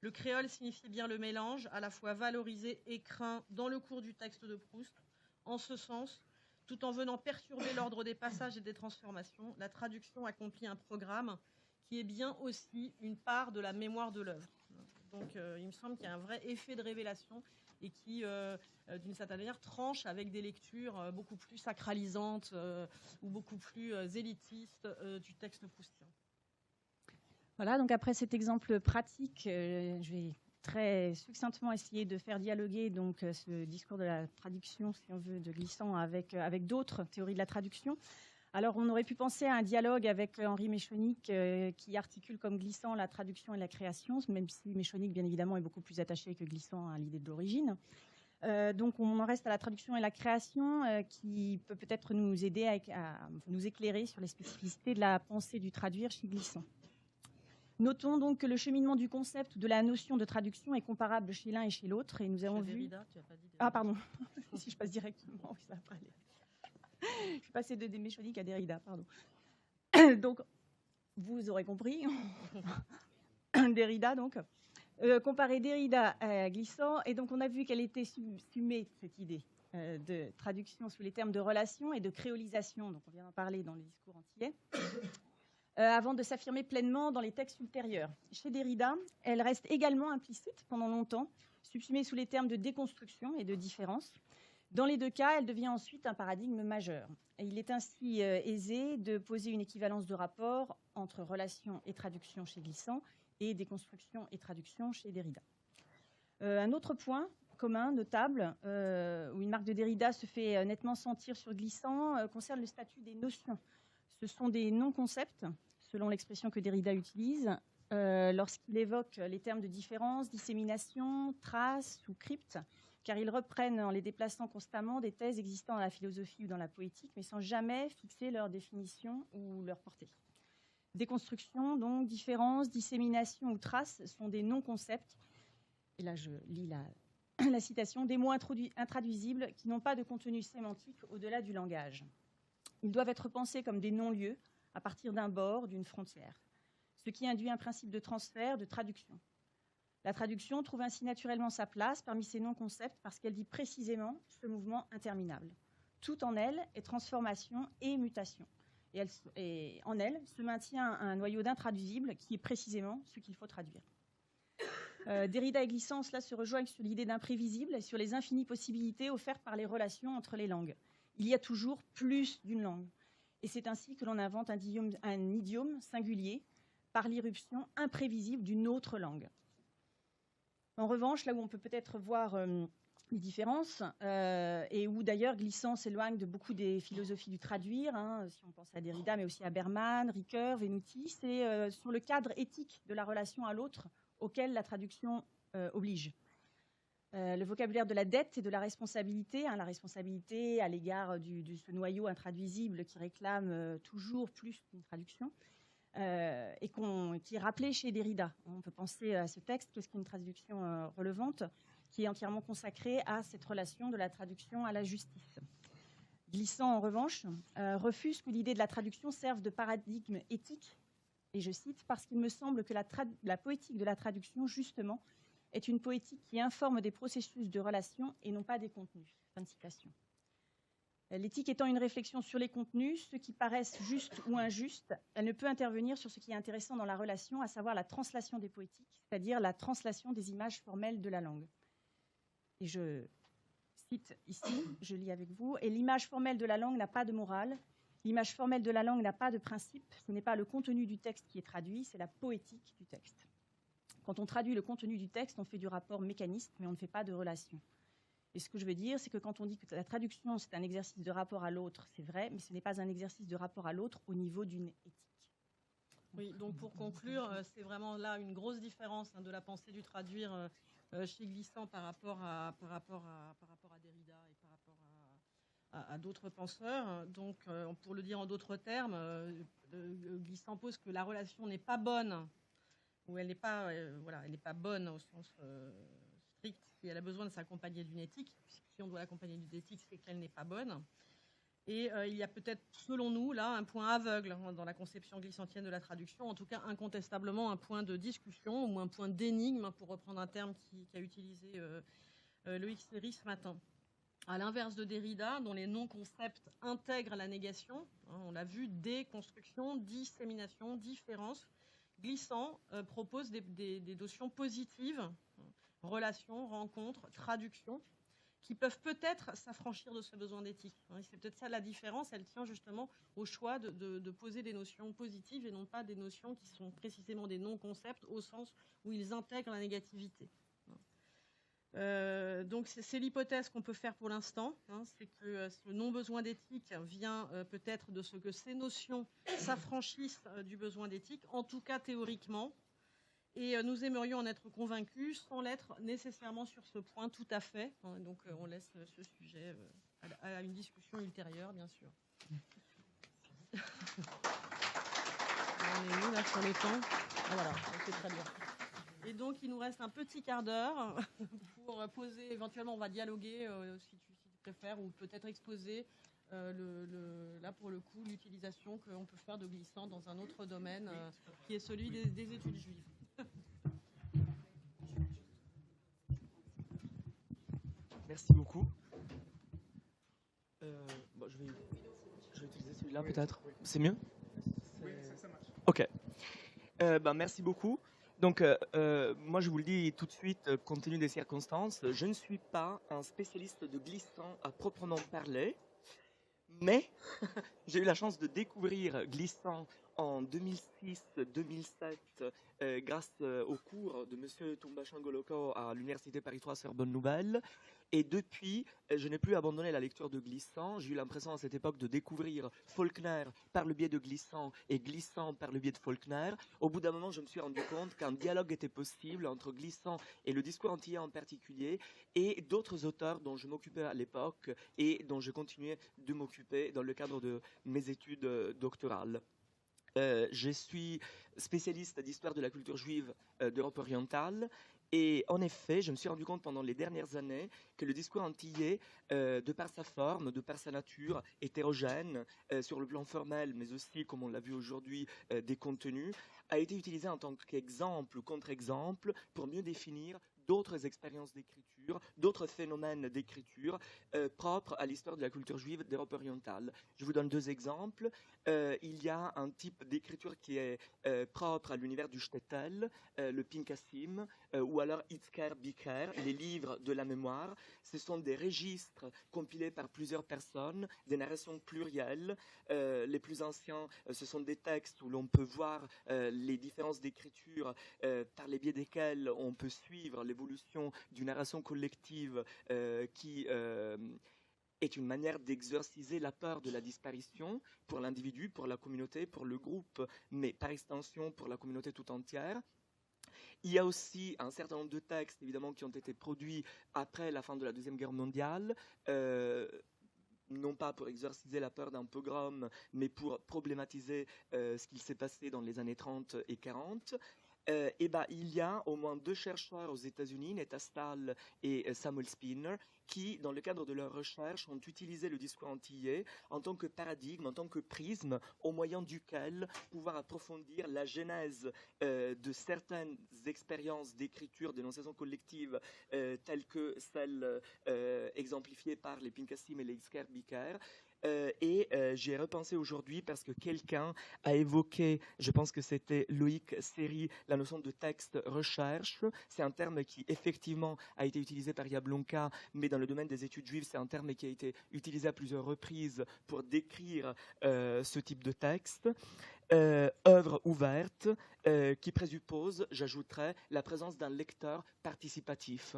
Le créole signifie bien le mélange, à la fois valorisé et craint dans le cours du texte de Proust. En ce sens, tout en venant perturber l'ordre des passages et des transformations, la traduction accomplit un programme qui est bien aussi une part de la mémoire de l'œuvre. Donc il me semble qu'il y a un vrai effet de révélation et qui, d'une certaine manière, tranche avec des lectures beaucoup plus sacralisantes ou beaucoup plus élitistes du texte proustien. Voilà, donc après cet exemple pratique, je vais très succinctement essayer de faire dialoguer donc, ce discours de la traduction, si on veut, de Glissant avec d'autres théories de la traduction. Alors, on aurait pu penser à un dialogue avec Henri Méchonic qui articule comme Glissant la traduction et la création, même si Méchonic, bien évidemment, est beaucoup plus attaché que Glissant à l'idée de l'origine. Donc, on en reste à la traduction et la création qui peut peut-être nous aider à nous éclairer sur les spécificités de la pensée du traduire chez Glissant. Notons donc que le cheminement du concept de la notion de traduction est comparable chez l'un et chez l'autre. Et nous avons vu... Derrida, tu as pas dit Derrida. Ah, pardon. Si je passe directement, oui, ça va pas aller. Je suis passée de Méchodic à Derrida, pardon. Donc, vous aurez compris. Derrida, donc. Comparer Derrida à Glissant. Et donc, on a vu qu'elle était subsumée, cette idée de traduction sous les termes de relation et de créolisation. Donc, on vient d'en parler dans le discours antillais. Avant de s'affirmer pleinement dans les textes ultérieurs. Chez Derrida, elle reste également implicite pendant longtemps, subsumée sous les termes de déconstruction et de différence. Dans les deux cas, elle devient ensuite un paradigme majeur. Et il est ainsi aisé de poser une équivalence de rapport entre relation et traduction chez Glissant et déconstruction et traduction chez Derrida. Un autre point commun, notable, où une marque de Derrida se fait nettement sentir sur Glissant, concerne le statut des notions. Ce sont des non-concepts, selon l'expression que Derrida utilise, lorsqu'il évoque les termes de différence, dissémination, trace ou crypte, car ils reprennent, en les déplaçant constamment, des thèses existant dans la philosophie ou dans la poétique, mais sans jamais fixer leur définition ou leur portée. Déconstruction, donc, différence, dissémination ou trace sont des non-concepts, et là je lis la citation, des mots intraduisibles qui n'ont pas de contenu sémantique au-delà du langage. Ils doivent être pensés comme des non-lieux à partir d'un bord, d'une frontière, ce qui induit un principe de transfert, de traduction. La traduction trouve ainsi naturellement sa place parmi ces non-concepts parce qu'elle dit précisément ce mouvement interminable. Tout en elle est transformation et mutation. Et en elle se maintient un noyau d'intraduisible qui est précisément ce qu'il faut traduire. Derrida et Glissant, cela se rejoignent sur l'idée d'imprévisible et sur les infinies possibilités offertes par les relations entre les langues. Il y a toujours plus d'une langue. Et c'est ainsi que l'on invente un idiome singulier par l'irruption imprévisible d'une autre langue. En revanche, là où on peut peut-être voir les différences, et où d'ailleurs Glissant s'éloigne de beaucoup des philosophies du traduire, si on pense à Derrida, mais aussi à Berman, Ricoeur, Venuti, c'est sur le cadre éthique de la relation à l'autre auquel la traduction oblige. Le vocabulaire de la dette et de la responsabilité à l'égard de ce noyau intraduisible qui réclame toujours plus qu'une traduction, et qui est rappelé chez Derrida. On peut penser à ce texte, qu'est-ce qu'une traduction relevante, qui est entièrement consacré à cette relation de la traduction à la justice. Glissant, en revanche, refuse que l'idée de la traduction serve de paradigme éthique, et je cite, parce qu'il me semble que la poétique de la traduction, justement, est une poétique qui informe des processus de relation et non pas des contenus. Fin de citation. L'éthique étant une réflexion sur les contenus, ceux qui paraissent justes ou injustes, elle ne peut intervenir sur ce qui est intéressant dans la relation, à savoir la translation des poétiques, c'est-à-dire la translation des images formelles de la langue. Et je cite ici, je lis avec vous, « Et l'image formelle de la langue n'a pas de morale, l'image formelle de la langue n'a pas de principe, ce n'est pas le contenu du texte qui est traduit, c'est la poétique du texte. Quand on traduit le contenu du texte, on fait du rapport mécaniste, mais on ne fait pas de relation. Et ce que je veux dire, c'est que quand on dit que la traduction, c'est un exercice de rapport à l'autre, c'est vrai, mais ce n'est pas un exercice de rapport à l'autre au niveau d'une éthique. » Oui, donc pour conclure, c'est vraiment là une grosse différence de la pensée du traduire chez Glissant par rapport à Derrida et par rapport à d'autres penseurs. Donc, pour le dire en d'autres termes, Glissant pose que la relation n'est pas bonne, ou elle n'est pas, elle n'est pas bonne au sens strict, et elle a besoin de s'accompagner d'une éthique. Si on doit l'accompagner d'une éthique, c'est qu'elle n'est pas bonne. Et il y a peut-être, selon nous, là, un point aveugle dans la conception glissantienne de la traduction, en tout cas incontestablement un point de discussion ou un point d'énigme, pour reprendre un terme qu'a utilisé Loïc Sléry ce matin. À l'inverse de Derrida, dont les non-concepts intègrent la négation, on l'a vu, déconstruction, dissémination, différence, Glissant propose des notions positives, relation, rencontre, traduction, qui peuvent peut-être s'affranchir de ce besoin d'éthique. C'est peut-être ça la différence, elle tient justement au choix de poser des notions positives et non pas des notions qui sont précisément des non-concepts au sens où ils intègrent la négativité. Donc c'est l'hypothèse qu'on peut faire pour l'instant, c'est que ce non-besoin d'éthique vient peut-être de ce que ces notions s'affranchissent du besoin d'éthique, en tout cas théoriquement. Et nous aimerions en être convaincus, sans l'être nécessairement sur ce point tout à fait. Donc on laisse ce sujet à une discussion ultérieure, bien sûr. on est où là sur le temps? Ah, voilà, c'est très bien. Et donc, il nous reste un petit quart d'heure pour poser, éventuellement, on va dialoguer si tu préfères, ou peut-être exposer là, pour le coup, l'utilisation qu'on peut faire de glissant dans un autre domaine qui est celui des études juives. Merci beaucoup. Bon, je vais utiliser celui-là peut-être. C'est mieux? Oui, ça marche. Ok. Merci beaucoup. Donc, moi, je vous le dis tout de suite, compte tenu des circonstances, je ne suis pas un spécialiste de glissant à proprement parler, mais j'ai eu la chance de découvrir glissant en 2006-2007 grâce au cours de M. Toumbachan Goloko à l'Université Paris 3 Sorbonne Nouvelle. Et depuis, je n'ai plus abandonné la lecture de Glissant. J'ai eu l'impression à cette époque de découvrir Faulkner par le biais de Glissant et Glissant par le biais de Faulkner. Au bout d'un moment, je me suis rendu compte qu'un dialogue était possible entre Glissant et le discours antillais en particulier et d'autres auteurs dont je m'occupais à l'époque et dont je continuais de m'occuper dans le cadre de mes études doctorales. Je suis spécialiste d'histoire de la culture juive d'Europe orientale. Et en effet, je me suis rendu compte pendant les dernières années que le discours antillais, de par sa forme, de par sa nature hétérogène, sur le plan formel, mais aussi, comme on l'a vu aujourd'hui, des contenus, a été utilisé en tant qu'exemple ou contre-exemple pour mieux définir d'autres expériences d'écriture, d'autres phénomènes d'écriture propres à l'histoire de la culture juive d'Europe orientale. Je vous donne deux exemples. Il y a un type d'écriture qui est propre à l'univers du shtetl, le Pinkassim, ou alors Itzker Biker, les livres de la mémoire. Ce sont des registres compilés par plusieurs personnes, des narrations plurielles. Les plus anciens, ce sont des textes où l'on peut voir les différences d'écriture par les biais desquels on peut suivre l'évolution d'une narration collective qui est une manière d'exorciser la peur de la disparition pour l'individu, pour la communauté, pour le groupe, mais par extension pour la communauté tout entière. Il y a aussi un certain nombre de textes, évidemment, qui ont été produits après la fin de la Deuxième Guerre mondiale, non pas pour exorciser la peur d'un pogrom, mais pour problématiser ce qu'il s'est passé dans les années 30 et 40. Il y a au moins deux chercheurs aux États-Unis, Netta Stahl et Samuel Spinner, qui, dans le cadre de leurs recherches, ont utilisé le discours antillais en tant que paradigme, en tant que prisme, au moyen duquel pouvoir approfondir la genèse de certaines expériences d'écriture, d'énonciation collective, telles que celles exemplifiées par les Pinkassim et les Itzker Biker. J'y ai repensé aujourd'hui parce que quelqu'un a évoqué, je pense que c'était Loïc Seri, la notion de texte recherche. C'est un terme qui effectivement a été utilisé par Jablonka, mais dans le domaine des études juives, c'est un terme qui a été utilisé à plusieurs reprises pour décrire ce type de texte. Œuvre ouverte qui présuppose, j'ajouterais, la présence d'un lecteur participatif.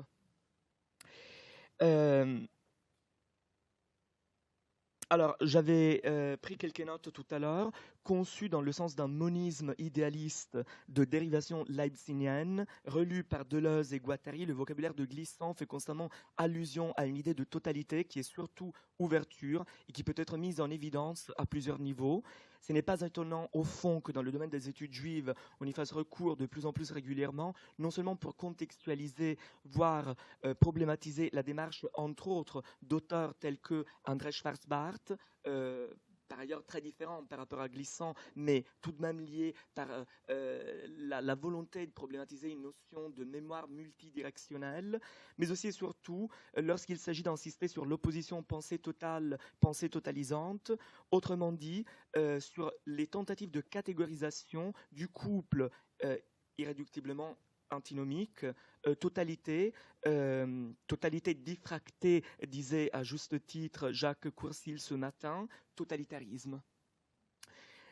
Alors, j'avais pris quelques notes tout à l'heure, conçu dans le sens d'un monisme idéaliste de dérivation leibnizienne, relu par Deleuze et Guattari. Le vocabulaire de Glissant fait constamment allusion à une idée de totalité qui est surtout ouverture et qui peut être mise en évidence à plusieurs niveaux. Ce n'est pas étonnant, au fond, que dans le domaine des études juives, on y fasse recours de plus en plus régulièrement, non seulement pour contextualiser, voire problématiser la démarche, entre autres, d'auteurs tels que André Schwarzbart, par ailleurs très différent par rapport à Glissant, mais tout de même lié par la volonté de problématiser une notion de mémoire multidirectionnelle, mais aussi et surtout lorsqu'il s'agit d'insister sur l'opposition pensée totale, pensée totalisante, autrement dit, sur les tentatives de catégorisation du couple irréductiblement antinomique, totalité diffractée, disait à juste titre Jacques Courcil ce matin, totalitarisme.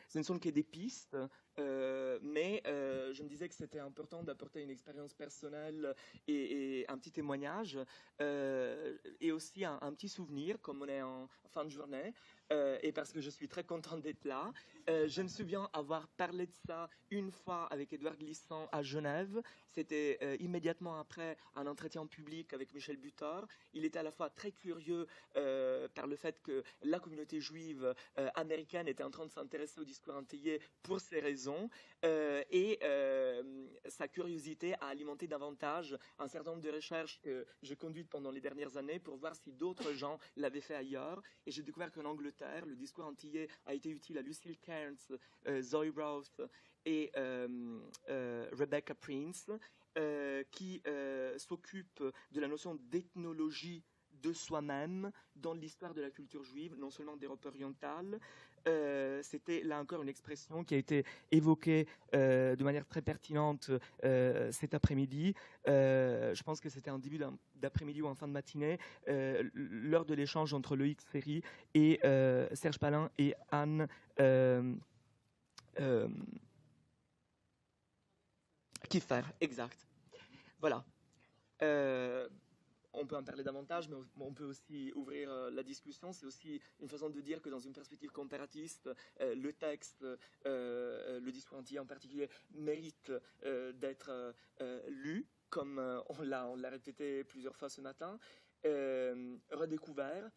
Ce ne sont que des pistes, mais je me disais que c'était important d'apporter une expérience personnelle et un petit témoignage, et aussi un petit souvenir, comme on est en fin de journée. et parce que je suis très contente d'être là. Je me souviens avoir parlé de ça une fois avec Édouard Glissant à Genève. C'était immédiatement après un entretien public avec Michel Butor. Il était à la fois très curieux par le fait que la communauté juive américaine était en train de s'intéresser au discours antillais pour ces raisons, et sa curiosité a alimenté davantage un certain nombre de recherches que j'ai conduites pendant les dernières années pour voir si d'autres gens l'avaient fait ailleurs. Et j'ai découvert qu'en Angleterre, le discours antillais a été utile à Lucille Cairns, Zoe Roth et Rebecca Prince, qui s'occupent de la notion d'ethnologie de soi-même dans l'histoire de la culture juive, non seulement d'Europe orientale. C'était là encore une expression qui a été évoquée de manière très pertinente cet après-midi. Je pense que c'était en début d'après-midi ou en fin de matinée, lors de l'échange entre Loïc Ferry et Serge Palin et Anne Kiefer, exact. Voilà. On peut en parler davantage, mais on peut aussi ouvrir la discussion. C'est aussi une façon de dire que dans une perspective comparatiste, le texte, le discours antillais en particulier, mérite d'être lu, comme on l'a répété plusieurs fois ce matin, redécouvert,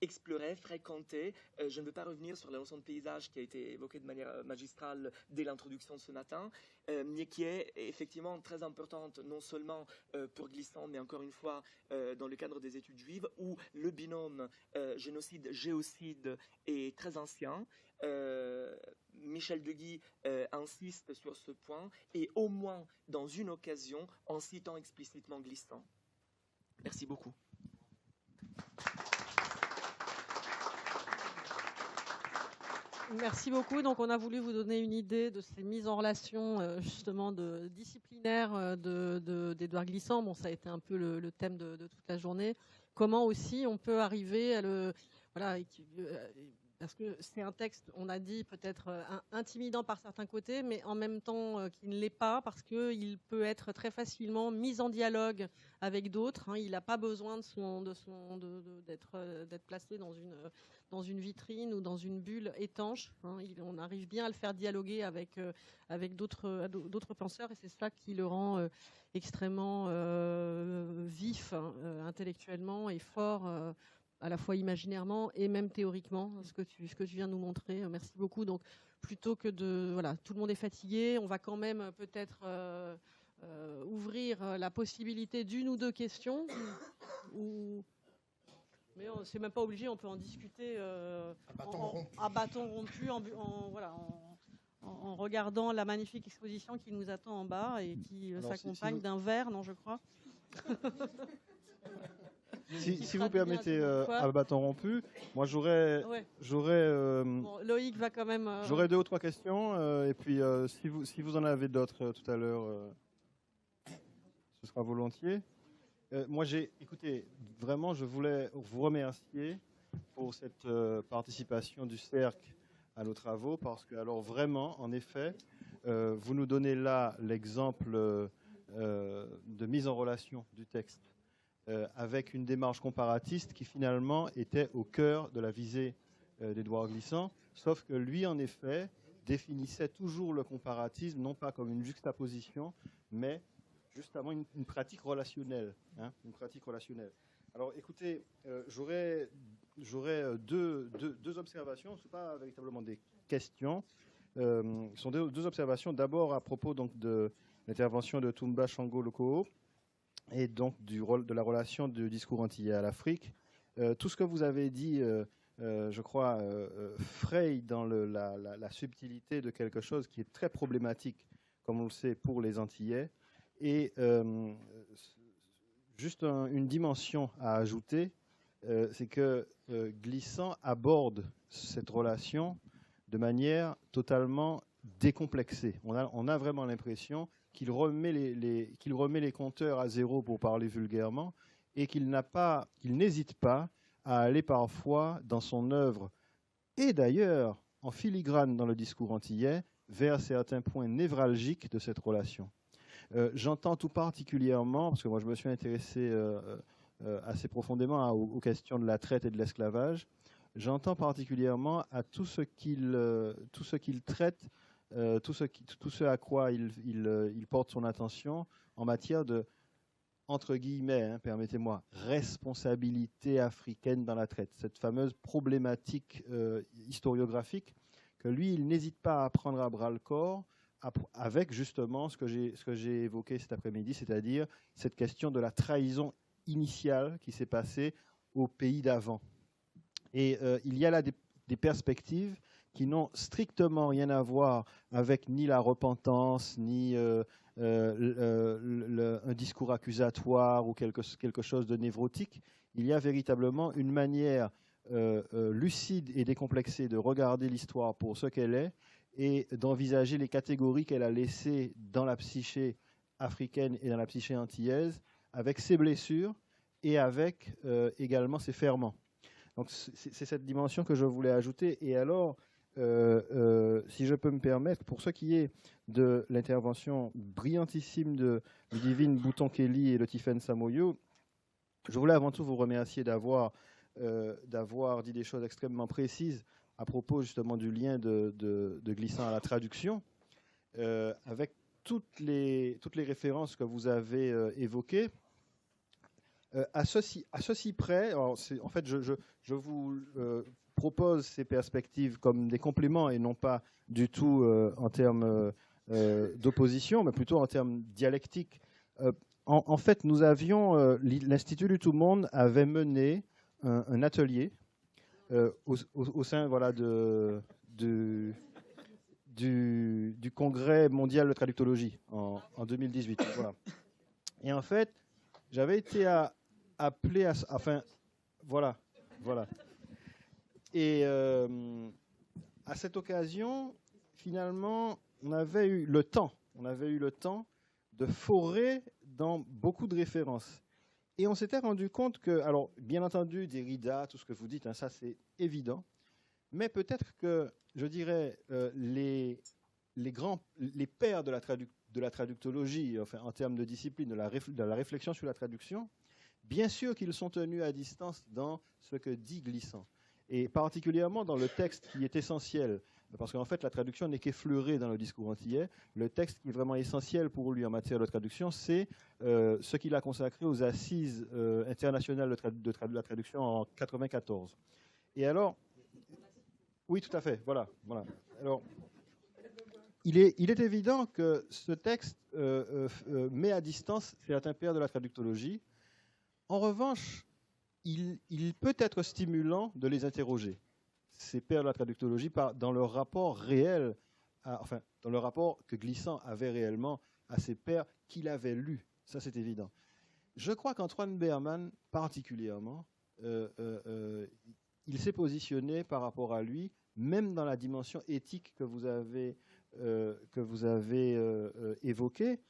exploré, fréquenté. Je ne veux pas revenir sur la notion de paysage qui a été évoquée de manière magistrale dès l'introduction de ce matin, mais qui est effectivement très importante, non seulement pour Glissant, mais encore une fois dans le cadre des études juives, où le binôme génocide-géocide est très ancien. Michel Deguy insiste sur ce point, et au moins dans une occasion, en citant explicitement Glissant. Merci beaucoup. Merci beaucoup. Donc, on a voulu vous donner une idée de ces mises en relation justement disciplinaires d'Édouard Glissant. Bon, ça a été un peu le thème de toute la journée. Comment aussi on peut arriver à le... Voilà, parce que c'est un texte, on a dit, peut-être intimidant par certains côtés, mais en même temps qui ne l'est pas, parce qu'il peut être très facilement mis en dialogue avec d'autres. Il n'a pas besoin d'être placé dans une vitrine ou dans une bulle étanche. On arrive bien à le faire dialoguer avec d'autres penseurs, et c'est ça qui le rend extrêmement vif intellectuellement et fort, à la fois imaginairement et même théoriquement, ce que tu viens de nous montrer. Merci beaucoup. Donc, plutôt que tout le monde est fatigué, on va quand même peut-être ouvrir la possibilité d'une ou deux questions. Mais c'est même pas obligé, on peut en discuter à bâton rompu, en regardant la magnifique exposition qui nous attend en bas et qui s'accompagne d'un verre, non, je crois. Si vous permettez, à bâton rompu, moi j'aurais Loïc va quand même. J'aurais 2 ou 3 questions, et puis si vous en avez d'autres tout à l'heure, ce sera volontiers. Écoutez, vraiment, je voulais vous remercier pour cette participation du Cercle à nos travaux, parce que, alors vraiment, en effet, vous nous donnez là l'exemple de mise en relation du texte avec une démarche comparatiste qui finalement était au cœur de la visée d'Édouard Glissant, sauf que lui, en effet, définissait toujours le comparatisme, non pas comme une juxtaposition, mais justement une pratique relationnelle. Une pratique relationnelle. Alors écoutez, j'aurais 2 observations, ce ne sont pas véritablement des questions, ce sont 2 observations. D'abord à propos donc, de l'intervention de Toumba Shango Lokoo, et donc de la relation du discours antillais à l'Afrique. Tout ce que vous avez dit, je crois, fraye dans la subtilité de quelque chose qui est très problématique, comme on le sait, pour les Antillais. Et juste une dimension à ajouter, c'est que Glissant aborde cette relation de manière totalement décomplexée. On a vraiment l'impression qu'il remet les compteurs à zéro, pour parler vulgairement, et qu'il n'hésite pas à aller parfois dans son œuvre, et d'ailleurs en filigrane dans le discours antillais, vers certains points névralgiques de cette relation. J'entends tout particulièrement, parce que moi je me suis intéressé assez profondément aux questions de la traite et de l'esclavage, j'entends particulièrement à tout ce qu'il traite, tout ce à quoi il porte son attention en matière de, entre guillemets, hein, permettez-moi, responsabilité africaine dans la traite, cette fameuse problématique historiographique que lui, il n'hésite pas à prendre à bras le corps avec justement ce que j'ai évoqué cet après-midi, c'est-à-dire cette question de la trahison initiale qui s'est passée au pays d'avant. Et il y a là des perspectives qui n'ont strictement rien à voir avec ni la repentance, ni un discours accusatoire ou quelque chose de névrotique. Il y a véritablement une manière lucide et décomplexée de regarder l'histoire pour ce qu'elle est et d'envisager les catégories qu'elle a laissées dans la psyché africaine et dans la psyché antillaise, avec ses blessures et avec également ses ferments. Donc c'est cette dimension que je voulais ajouter. Et alors, si je peux me permettre, pour ce qui est de l'intervention brillantissime de Ludivine Bouton-Kelly et de Tiffaine Samoyo, je voulais avant tout vous remercier d'avoir dit des choses extrêmement précises à propos justement du lien de Glissant à la traduction, avec toutes les références que vous avez évoquées. À ceci près, alors en fait, je vous propose ces perspectives comme des compléments et non pas du tout en termes d'opposition, mais plutôt en termes dialectiques. En fait, nous avions, l'Institut du Tout-Monde avait mené un atelier au sein voilà, du Congrès mondial de traductologie en 2018. Voilà. Et en fait, j'avais été appelé à... Enfin, voilà. Et à cette occasion, finalement, on avait eu le temps de forer dans beaucoup de références. Et on s'était rendu compte que, alors, bien entendu, Derrida, tout ce que vous dites, hein, ça c'est évident, mais peut-être que, je dirais, les pères de la traductologie, enfin, en termes de discipline, de la réflexion sur la traduction, bien sûr qu'ils sont tenus à distance dans ce que dit Glissant. Et particulièrement dans le texte qui est essentiel, parce qu'en fait la traduction n'est qu'effleurée dans le discours antillais. Le texte qui est vraiment essentiel pour lui en matière de traduction, c'est ce qu'il a consacré aux assises internationales de la traduction en 1994. Et alors, oui, tout à fait, voilà. Alors, il est évident que ce texte met à distance certains pères de la traductologie. En revanche, il peut être stimulant de les interroger, ces pères de la traductologie, dans leur rapport réel, dans le rapport que Glissant avait réellement à ces pères qu'il avait lus. Ça, c'est évident. Je crois qu'Antoine Berman, particulièrement, il s'est positionné par rapport à lui, même dans la dimension éthique que vous avez évoquée.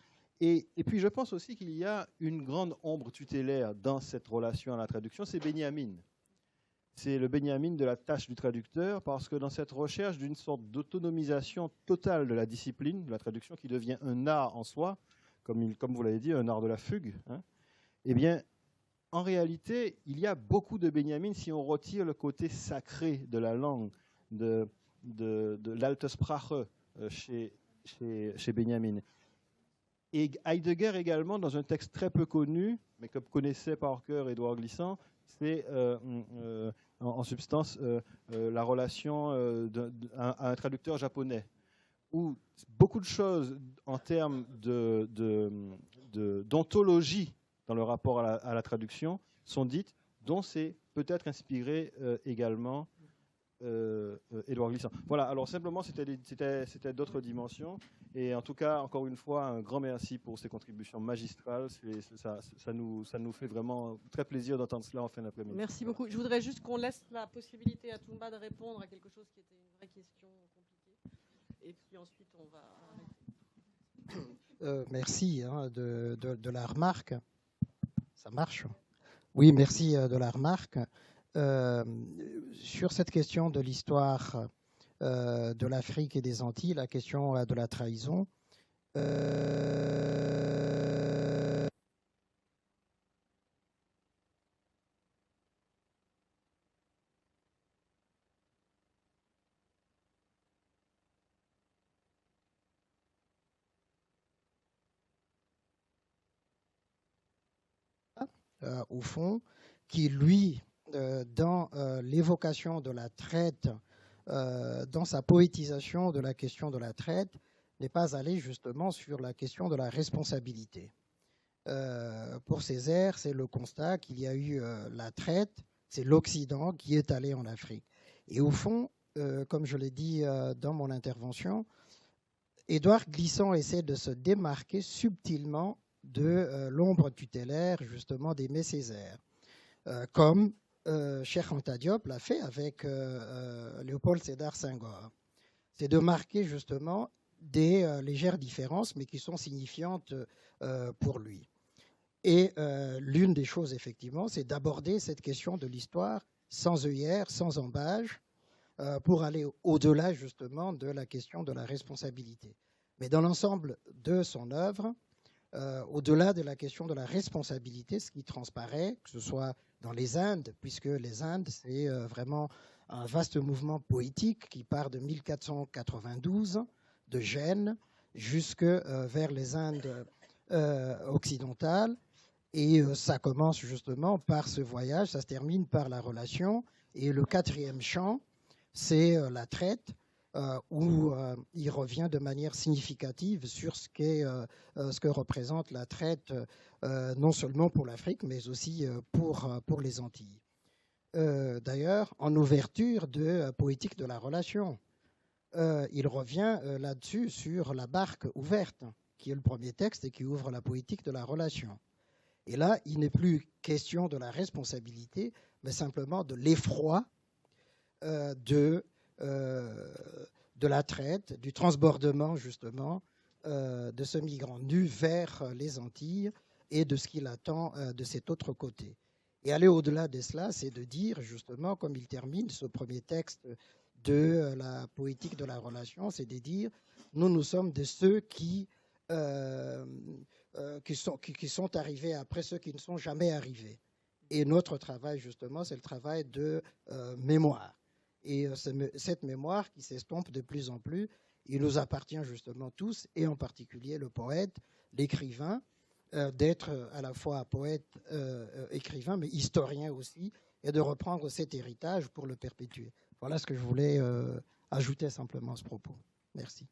Et puis je pense aussi qu'il y a une grande ombre tutélaire dans cette relation à la traduction, c'est Benjamin. C'est le Benjamin de la tâche du traducteur, parce que dans cette recherche d'une sorte d'autonomisation totale de la discipline, de la traduction, qui devient un art en soi, comme vous l'avez dit, un art de la fugue, hein, eh bien, en réalité, il y a beaucoup de Benjamin si on retire le côté sacré de la langue, de l'Altesprache chez Benjamin. Et Heidegger également, dans un texte très peu connu, mais que connaissait par cœur Édouard Glissant, c'est en substance la relation à un traducteur japonais, où beaucoup de choses en termes d'ontologie dans le rapport à la traduction sont dites, dont c'est peut-être inspiré également Édouard Glissant. Voilà, alors simplement c'était d'autres dimensions, et en tout cas encore une fois un grand merci pour ces contributions magistrales. Ça nous fait vraiment très plaisir d'entendre cela en fin d'après-midi. Merci beaucoup. Je voudrais juste qu'on laisse la possibilité à Toumba de répondre à quelque chose qui était une vraie question compliquée, et puis ensuite on va... Merci de la remarque. Ça marche? Oui, merci de la remarque. Sur cette question de l'histoire de l'Afrique et des Antilles, la question de la trahison, au fond, qui, lui, dans l'évocation de la traite, dans sa poétisation de la question de la traite, n'est pas allé justement sur la question de la responsabilité. Pour Césaire, c'est le constat qu'il y a eu la traite, c'est l'Occident qui est allé en Afrique. Et au fond, comme je l'ai dit dans mon intervention, Édouard Glissant essaie de se démarquer subtilement de l'ombre tutélaire justement d'Aimé Césaire, comme Cheikh Anta Diop l'a fait avec Léopold Sédar Senghor. C'est de marquer justement des légères différences, mais qui sont signifiantes pour lui. Et l'une des choses, effectivement, c'est d'aborder cette question de l'histoire sans œillères, sans embâge, pour aller au-delà, justement, de la question de la responsabilité. Mais dans l'ensemble de son œuvre, au-delà de la question de la responsabilité, ce qui transparaît, que ce soit dans les Indes, puisque les Indes, c'est vraiment un vaste mouvement poétique qui part de 1492, de Gênes, jusque vers les Indes occidentales. Et ça commence justement par ce voyage, ça se termine par la relation. Et le quatrième chant, c'est la traite, où il revient de manière significative sur ce que représente la traite, non seulement pour l'Afrique, mais aussi pour les Antilles. D'ailleurs, en ouverture de Poétique de la relation, il revient là-dessus sur la barque ouverte, qui est le premier texte et qui ouvre la poétique de la relation. Et là, il n'est plus question de la responsabilité, mais simplement de l'effroi de la traite, du transbordement justement de ce migrant nu vers les Antilles et de ce qu'il attend de cet autre côté. Et aller au-delà de cela, c'est de dire justement, comme il termine ce premier texte de la poétique de la relation, c'est de dire nous sommes de ceux qui sont arrivés après ceux qui ne sont jamais arrivés. Et notre travail, justement, c'est le travail de mémoire. Et cette mémoire qui s'estompe de plus en plus, il nous appartient justement tous, et en particulier le poète, l'écrivain, d'être à la fois poète, écrivain, mais historien aussi, et de reprendre cet héritage pour le perpétuer. Voilà ce que je voulais ajouter simplement à ce propos. Merci.